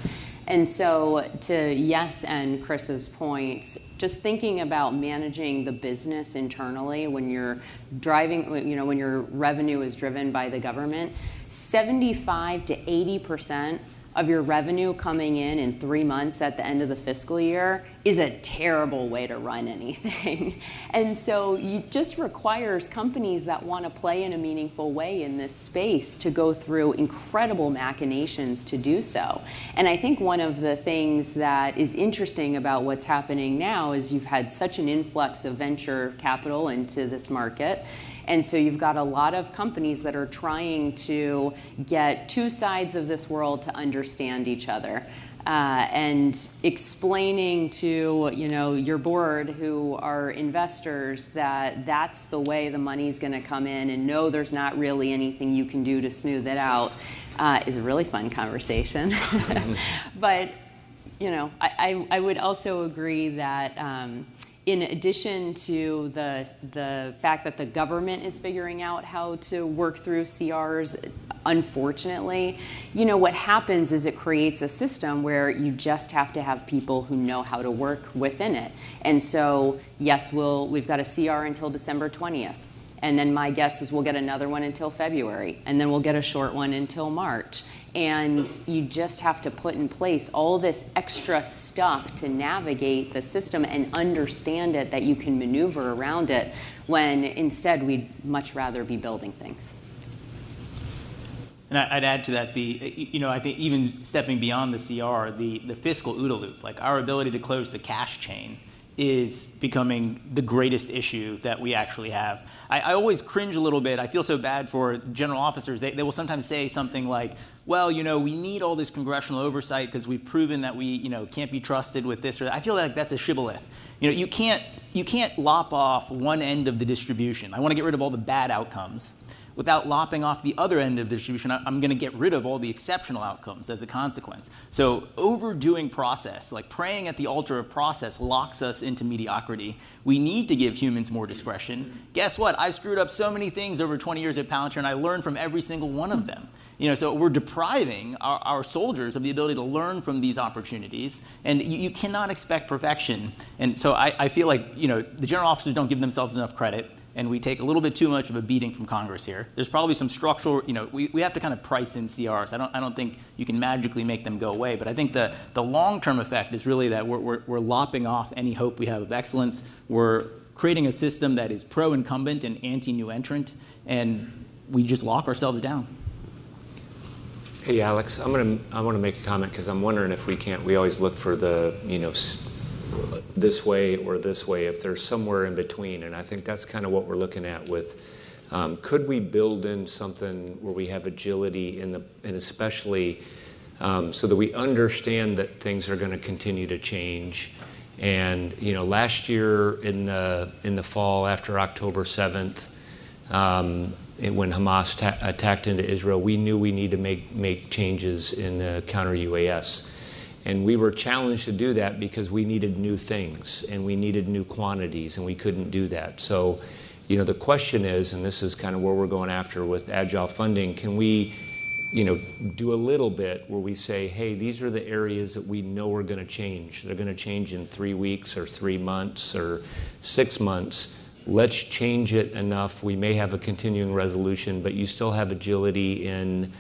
E: And so to Yes and Chris's points, just thinking about managing the business internally when you're driving, when your revenue is driven by the government, 75 to 80% of your revenue coming in 3 months at the end of the fiscal year is a terrible way to run anything. And so it just requires companies that want to play in a meaningful way in this space to go through incredible machinations to do so. And I think one of the things that is interesting about what's happening now is you've had such an influx of venture capital into this market. And so you've got a lot of companies that are trying to get two sides of this world to understand each other. And explaining to your board, who are investors, that that's the way the money's going to come in, and no, there's not really anything you can do to smooth it out, is a really fun conversation. But I would also agree that in addition to the fact that the government is figuring out how to work through CRs, unfortunately, what happens is it creates a system where you just have to have people who know how to work within it. And so, yes, we've got a CR until December 20th. And then my guess is we'll get another one until February. And then we'll get a short one until March. And you just have to put in place all this extra stuff to navigate the system and understand it, that you can maneuver around it, when instead we'd much rather be building things.
F: And I'd add to that, I think even stepping beyond the CR, the fiscal OODA loop, like our ability to close the cash chain, is becoming the greatest issue that we actually have. I always cringe a little bit. I feel so bad for general officers. They will sometimes say something like, well, we need all this congressional oversight because we've proven that we can't be trusted with this or that. I feel like that's a shibboleth. You can't lop off one end of the distribution. I want to get rid of all the bad outcomes without lopping off the other end of the distribution. I'm going to get rid of all the exceptional outcomes as a consequence. So overdoing process, like praying at the altar of process, locks us into mediocrity. We need to give humans more discretion. Guess what? I screwed up so many things over 20 years at Palantir, and I learned from every single one of them. So we're depriving our soldiers of the ability to learn from these opportunities, and you cannot expect perfection. And so I feel like the general officers don't give themselves enough credit, and we take a little bit too much of a beating from Congress here. There's probably some structural, we have to kind of price in CRs. I don't think you can magically make them go away, but I think the long-term effect is really that we're lopping off any hope we have of excellence. We're creating a system that is pro-incumbent and anti-new entrant, and we just lock ourselves down.
C: Hey, Alex, I want to make a comment because I'm wondering if we always look for the, this way or this way, if there's somewhere in between. And I think that's kind of what we're looking at with, could we build in something where we have agility and especially so that we understand that things are going to continue to change. And, last year in the fall after October 7th, when Hamas attacked into Israel, we knew we needed to make changes in the counter-UAS. And we were challenged to do that because we needed new things and we needed new quantities, and we couldn't do that. So, the question is, and this is kind of where we're going after with Agile funding, can we, do a little bit where we say, hey, these are the areas that we know are going to change. They're going to change in 3 weeks or 3 months or 6 months. Let's change it enough. We may have a continuing resolution, but you still have agility in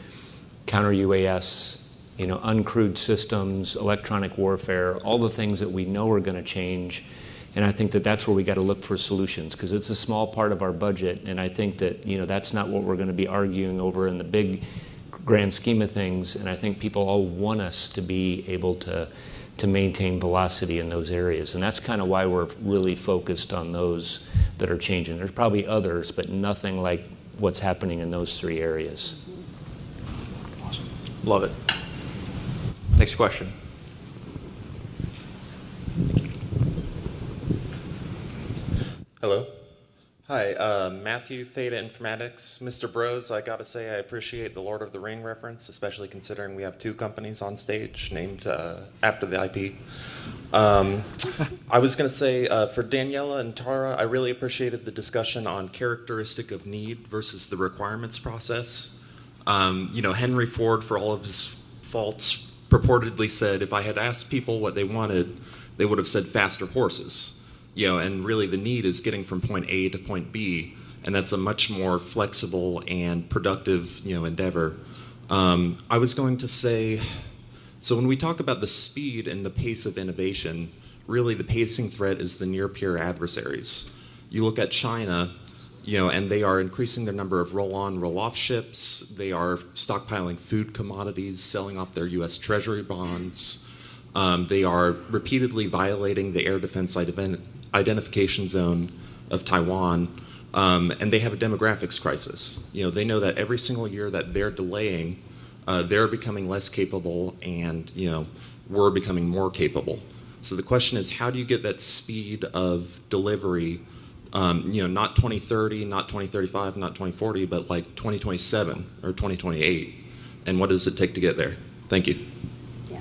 C: counter-UAS, uncrewed systems, electronic warfare, all the things that we know are going to change. And I think that that's where we got to look for solutions, because it's a small part of our budget. And I think that, that's not what we're going to be arguing over in the big grand scheme of things. And I think people all want us to be able to maintain velocity in those areas. And that's kind of why we're really focused on those that are changing. There's probably others, but nothing like what's happening in those 3 areas.
B: Awesome. Love it. Next question.
I: Hello. Hi, Matthew, Theta Informatics. Mr. Brose, I gotta say I appreciate the Lord of the Ring reference, especially considering we have 2 companies on stage named after the IP. I was gonna say, for Daniela and Tara, I really appreciated the discussion on characteristic of need versus the requirements process. Henry Ford, for all of his faults, purportedly said if I had asked people what they wanted, they would have said faster horses. And really the need is getting from point A to point B, and that's a much more flexible and productive, endeavor. I was going to say, so when we talk about the speed and the pace of innovation, really the pacing threat is the near-peer adversaries. You look at China, and they are increasing their number of roll-on, roll-off ships. They are stockpiling food commodities, selling off their U.S. Treasury bonds. They are repeatedly violating the air defense identification zone of Taiwan, and they have a demographics crisis. They know that every single year that they're delaying, they're becoming less capable, and we're becoming more capable. So the question is, how do you get that speed of delivery? Not 2030, not 2035, not 2040, but like 2027 or 2028. And what does it take to get there? Thank you.
E: Yeah.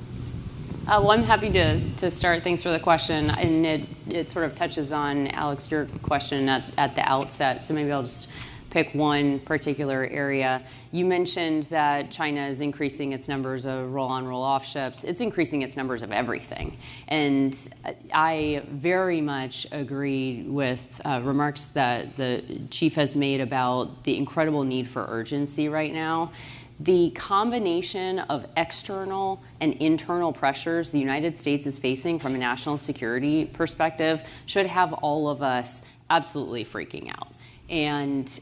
E: Well, I'm happy to start. Thanks for the question. And it sort of touches on, Alex, your question at the outset. So maybe I'll just pick one particular area. You mentioned that China is increasing its numbers of roll-on, roll-off ships. It's increasing its numbers of everything. And I very much agree with remarks that the chief has made about the incredible need for urgency right now. The combination of external and internal pressures the United States is facing from a national security perspective should have all of us absolutely freaking out. And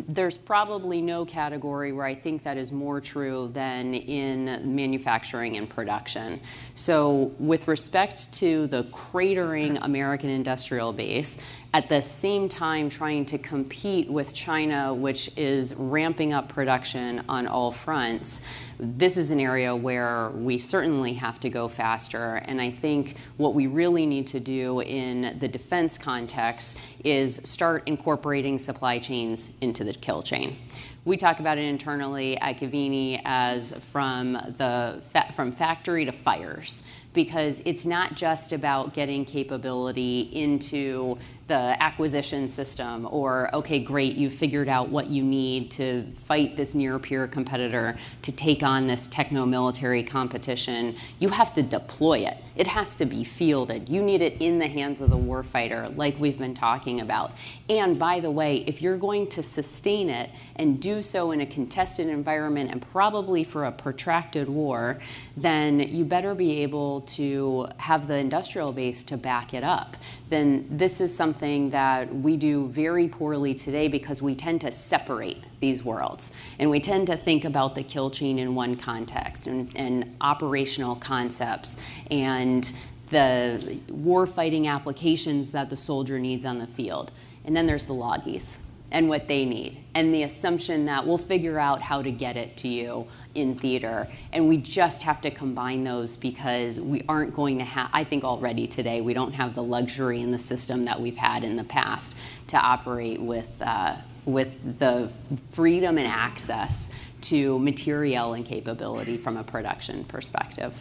E: there's probably no category where I think that is more true than in manufacturing and production. So with respect to the cratering American industrial base, at the same time trying to compete with China, which is ramping up production on all fronts, this is an area where we certainly have to go faster. And I think what we really need to do in the defense context is start incorporating supply chains into the kill chain. We talk about it internally at Govini as from factory to fires, because it's not just about getting capability into the acquisition system or, okay, great, you've figured out what you need to fight this near-peer competitor, to take on this techno-military competition. You have to deploy it. It has to be fielded. You need it in the hands of the warfighter, like we've been talking about. And by the way, if you're going to sustain it and do so in a contested environment and probably for a protracted war, then you better be able to have the industrial base to back it up. Then this is something that we do very poorly today because we tend to separate these worlds. And we tend to think about the kill chain in one context and operational concepts and the warfighting applications that the soldier needs on the field. And then there's the loggies and what they need, and the assumption that we'll figure out how to get it to you in theater. And we just have to combine those because we aren't going to have, I think already today, we don't have the luxury in the system that we've had in the past to operate with the freedom and access to material and capability from a production perspective.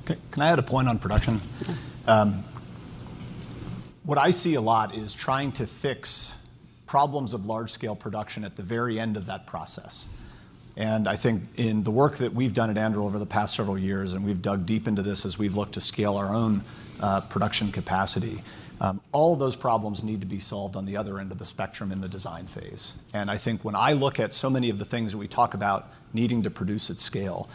D: Okay. Can I add a point on production? What I see a lot is trying to fix problems of large-scale production at the very end of that process. And I think in the work that we've done at Anduril over the past several years, and we've dug deep into this as we've looked to scale our own production capacity, all of those problems need to be solved on the other end of the spectrum in the design phase. And I think when I look at so many of the things that we talk about needing to produce at scale,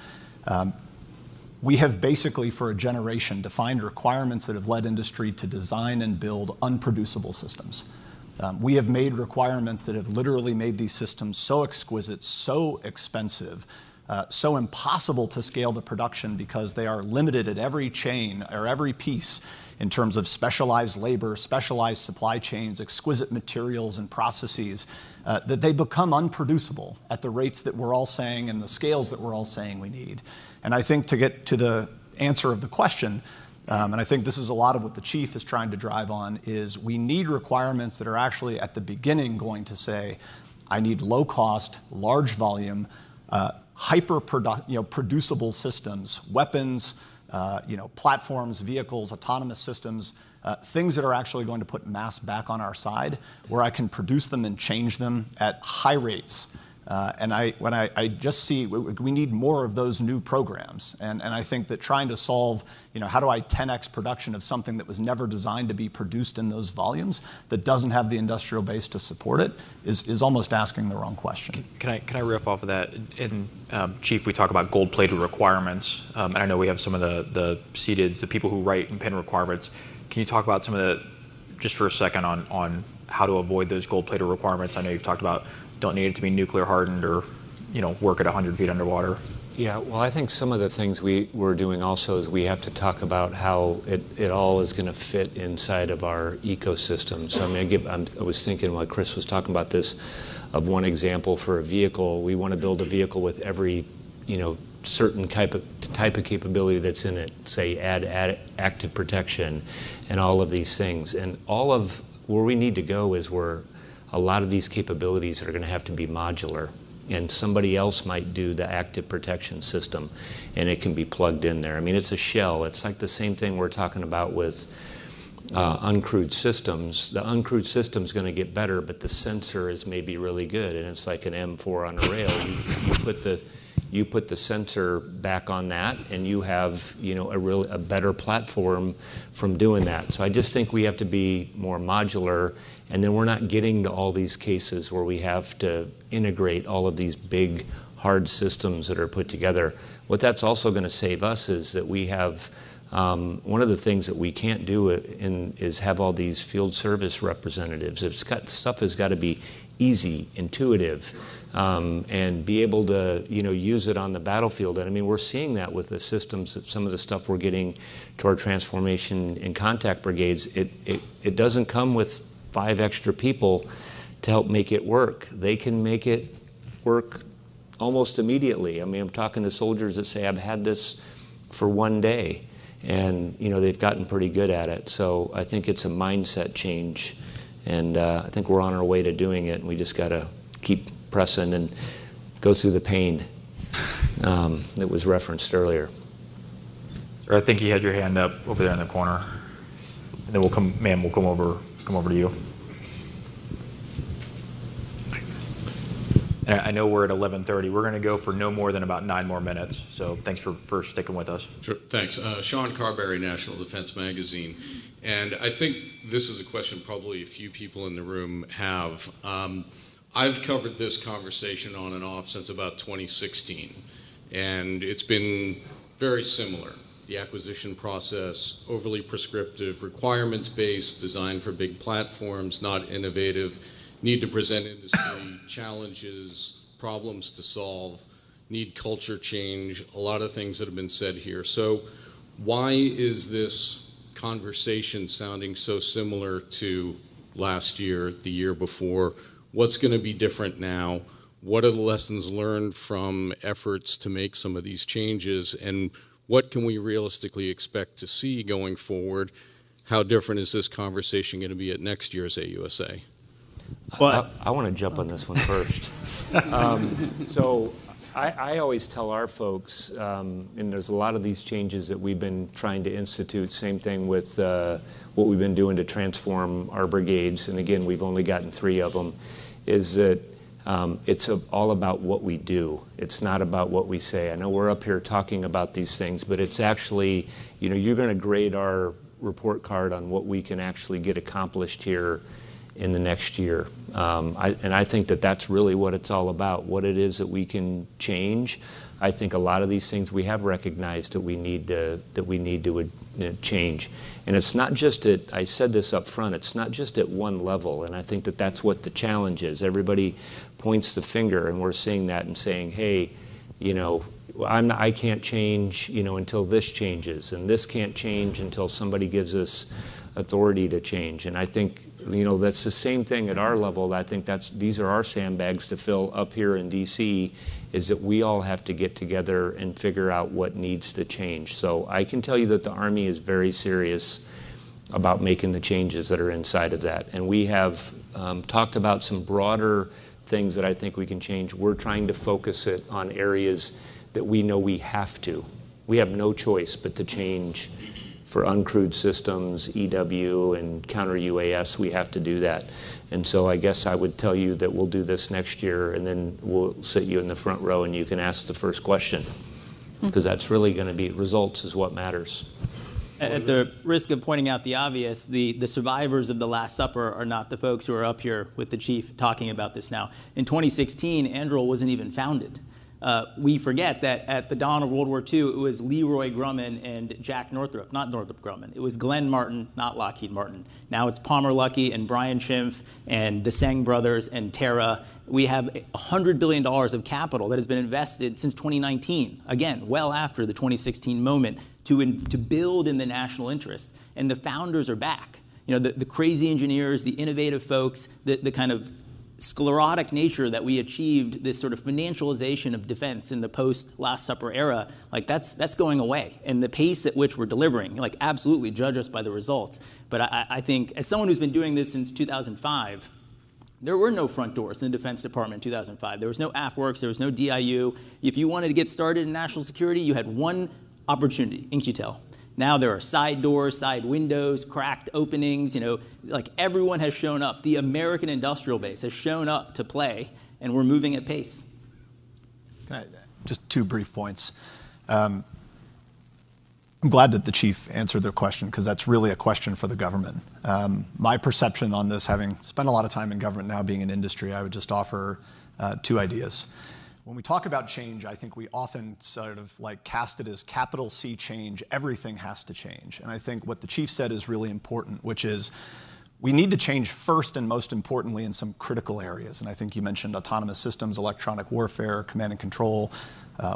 D: we have basically for a generation defined requirements that have led industry to design and build unproducible systems. We have made requirements that have literally made these systems so exquisite, so expensive, so impossible to scale to production because they are limited at every chain or every piece in terms of specialized labor, specialized supply chains, exquisite materials and processes, that they become unproducible at the rates that we're all saying and the scales that we're all saying we need. And I think to get to the answer of the question, and I think this is a lot of what the chief is trying to drive on, is we need requirements that are actually at the beginning going to say, I need low cost, large volume, producible systems, weapons, platforms, vehicles, autonomous systems, things that are actually going to put mass back on our side, where I can produce them and change them at high rates When I just see we need more of those new programs, and I think that trying to solve, how do I 10x production of something that was never designed to be produced in those volumes, that doesn't have the industrial base to support it, is almost asking the wrong question.
B: Can I riff off of that? In Chief, we talk about gold-plated requirements, and I know we have some of the seededs, the people who write and pen requirements. Can you talk about some of the, just for a second, on how to avoid those gold-plated requirements? I know you've talked about don't need it to be nuclear hardened or work at 100 feet underwater.
C: Yeah, well, I think some of the things we're doing also is we have to talk about how it all is going to fit inside of our ecosystem. So I was thinking while Chris was talking about this, of one example for a vehicle. We want to build a vehicle with every certain type of capability that's in it. Say add active protection, and all of these things. And all of where we need to go is where a lot of these capabilities are going to have to be modular, and somebody else might do the active protection system, and it can be plugged in there. I mean, it's a shell. It's like the same thing we're talking about with uncrewed systems. The uncrewed system's going to get better, but the sensor is maybe really good, and it's like an M4 on a rail. You put the sensor back on that, and you have a better platform from doing that. So I just think we have to be more modular, and then we're not getting to all these cases where we have to integrate all of these big, hard systems that are put together. What that's also going to save us is that we have one of the things that we can't do is have all these field service representatives. Stuff has got to be easy, intuitive, and be able to use it on the battlefield. And I mean, we're seeing that with the systems, some of the stuff we're getting to our transformation and contact brigades. It doesn't come with 5 extra people to help make it work. They can make it work almost immediately. I mean, I'm talking to soldiers that say, I've had this for 1 day, and they've gotten pretty good at it. So I think it's a mindset change, and I think we're on our way to doing it, and we just got to keep pressing and go through the pain that was referenced earlier.
B: Or I think you had your hand up over there in the corner, and then we'll come over to you. And I know we're at 11:30. We're going to go for no more than about 9 more minutes. So thanks for sticking with us.
J: Sure, thanks. Sean Carberry, National Defense Magazine. And I think this is a question probably a few people in the room have. I've covered this conversation on and off since about 2016. And it's been very similar. The acquisition process, overly prescriptive, requirements-based, designed for big platforms, not innovative, need to present industry challenges, problems to solve, need culture change, a lot of things that have been said here. So why is this conversation sounding so similar to last year, the year before? What's going to be different now? What are the lessons learned from efforts to make some of these changes? And what can we realistically expect to see going forward? How different is this conversation going to be at next year's AUSA?
C: Well, I want to jump on this one first. So I always tell our folks, and there's a lot of these changes that we've been trying to institute, same thing with what we've been doing to transform our brigades, and again, we've only gotten 3 of them, is that it's all about what we do. It's not about what we say. I know we're up here talking about these things, but it's actually, you're going to grade our report card on what we can actually get accomplished here in the next year. And I think that that's really what it's all about, what it is that we can change. I think a lot of these things we have recognized that we need to change. And it's not just I said this up front, it's not just at one level, and I think that that's what the challenge is. Everybody points the finger, and we're seeing that and saying, hey, I can't change, until this changes, and this can't change until somebody gives us authority to change. And I think, that's the same thing at our level. I think these are our sandbags to fill up here in DC, is that we all have to get together and figure out what needs to change. So I can tell you that the Army is very serious about making the changes that are inside of that. And we have talked about some broader things that I think we can change. We're trying to focus it on areas that we know we have to. We have no choice but to change for uncrewed systems, EW, and counter UAS, we have to do that. And so I guess I would tell you that we'll do this next year, and then we'll sit you in the front row and you can ask the first question, because that's really going to be, results is what matters.
F: At the risk of pointing out the obvious, the survivors of the Last Supper are not the folks who are up here with the chief talking about this now. In 2016, Anduril wasn't even founded. We forget that at the dawn of World War II, it was Leroy Grumman and Jack Northrop, not Northrop Grumman. It was Glenn Martin, not Lockheed Martin. Now it's Palmer Luckey and Brian Schimpf and the Seng brothers and Terra. We have $100 billion of capital that has been invested since 2019, again, well after the 2016 moment, to build in the national interest. And the founders are back. You know, the crazy engineers, the innovative folks, the kind of sclerotic nature that we achieved, this sort of financialization of defense in the post-Last Supper era, like that's going away. And the pace at which we're delivering, like absolutely judge us by the results. But I think, as someone who's been doing this since 2005, there were no front doors in the Defense Department in 2005. There was no AFWorks, there was no DIU. If you wanted to get started in national security, you had one opportunity, In-Q-Tel. Now there are side doors, side windows, cracked openings, you know, like everyone has shown up. The American industrial base has shown up to play, and we're moving at pace.
D: Just two brief points. I'm glad that the chief answered their question, because that's really a question for the government. My perception on this, having spent a lot of time in government, now being in industry, I would just offer two ideas. When we talk about change, I think we often sort of like cast it as capital C change, everything has to change. And I think what the chief said is really important, which is we need to change first and most importantly in some critical areas. And I think you mentioned autonomous systems, electronic warfare, command and control,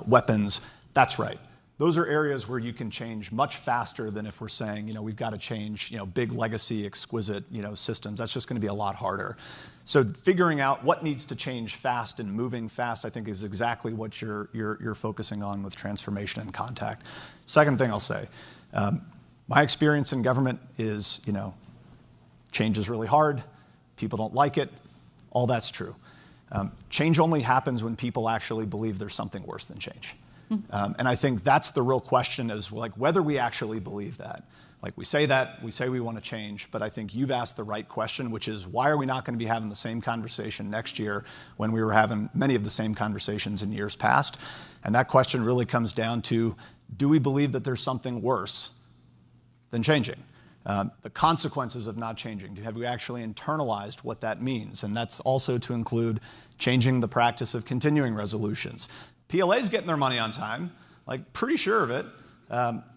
D: weapons. That's right. Those are areas where you can change much faster than if we're saying, you know, we've got to change, you know, big legacy, exquisite, you know, systems. That's just going to be a lot harder. So figuring out what needs to change fast and moving fast, I think, is exactly what you're focusing on with transformation and contact. Second thing I'll say, my experience in government is, you know, change is really hard. People don't like it. All that's true. Change only happens when people actually believe there's something worse than change. And I think that's the real question, is like whether we actually believe that. Like we say we want to change, but I think you've asked the right question, which is why are we not going to be having the same conversation next year when we were having many of the same conversations in years past? And that question really comes down to, do we believe that there's something worse than changing? The consequences of not changing. Have we actually internalized what that means? And that's also to include changing the practice of continuing resolutions. PLA's getting their money on time, like pretty sure of it.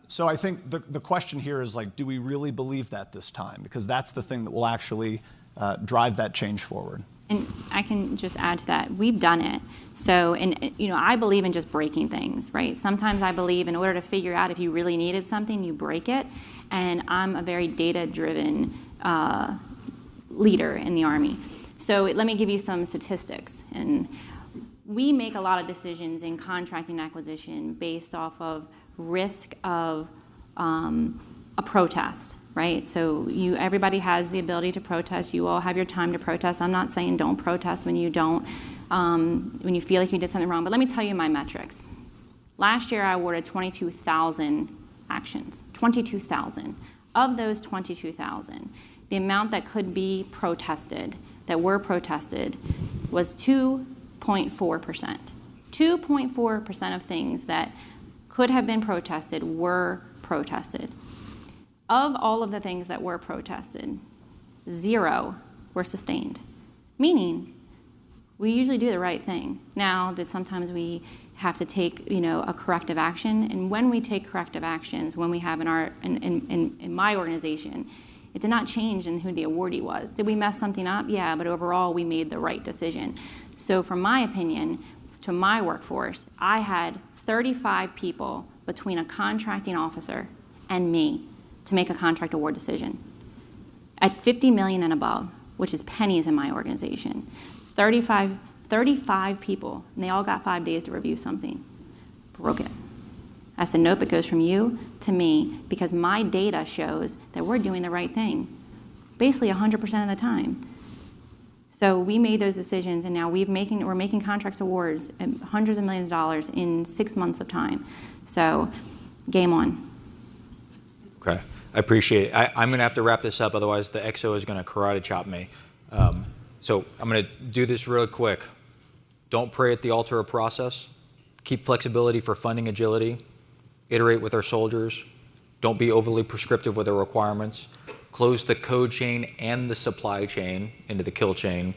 D: So I think the question here is like, do we really believe that this time? Because that's the thing that will actually drive that change forward.
G: And I can just add to that, we've done it. So, and you know, I believe in just breaking things, right? Sometimes I believe in order to figure out if you really needed something, you break it. And I'm a very data-driven leader in the Army. So let me give you some statistics. And we make a lot of decisions in contracting and acquisition based off of risk of a protest, right? So everybody has the ability to protest. You all have your time to protest. I'm not saying don't protest when you don't, when you feel like you did something wrong. But let me tell you my metrics. Last year, I awarded 22,000 actions, 22,000. Of those 22,000, the amount that could be protested, that were protested, was 2.4%. 2.4% of things that could have been protested were protested. Of all of the things that were protested, 0 were sustained, meaning we usually do the right thing. Now that sometimes we have to take, you know, a corrective action, and when we take corrective actions, when we have in my organization, it did not change in who the awardee was. Did we mess something up? Yeah, but overall we made the right decision. So from my opinion, to my workforce, I had 35 people between a contracting officer and me to make a contract award decision. At 50 million and above, which is pennies in my organization, 35 people, and they all got 5 days to review something. Broke it. I said, nope, it goes from you to me, because my data shows that we're doing the right thing, basically 100% of the time. So we made those decisions, and now we're making contracts awards, hundreds of millions of dollars in 6 months of time. So game on.
B: Okay, I appreciate it. I'm going to have to wrap this up, otherwise the XO is going to karate chop me. So I'm going to do this real quick. Don't pray at the altar of process. Keep flexibility for funding agility. Iterate with our soldiers. Don't be overly prescriptive with our requirements. Close the code chain and the supply chain into the kill chain.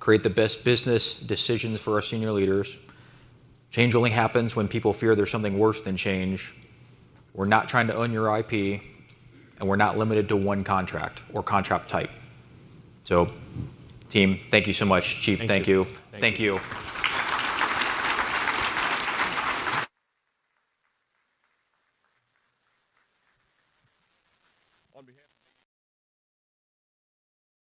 B: Create the best business decisions for our senior leaders. Change only happens when people fear there's something worse than change. We're not trying to own your IP, and we're not limited to one contract or contract type. So, team, thank you so much. Chief, thank you. Thank you.
A: On behalf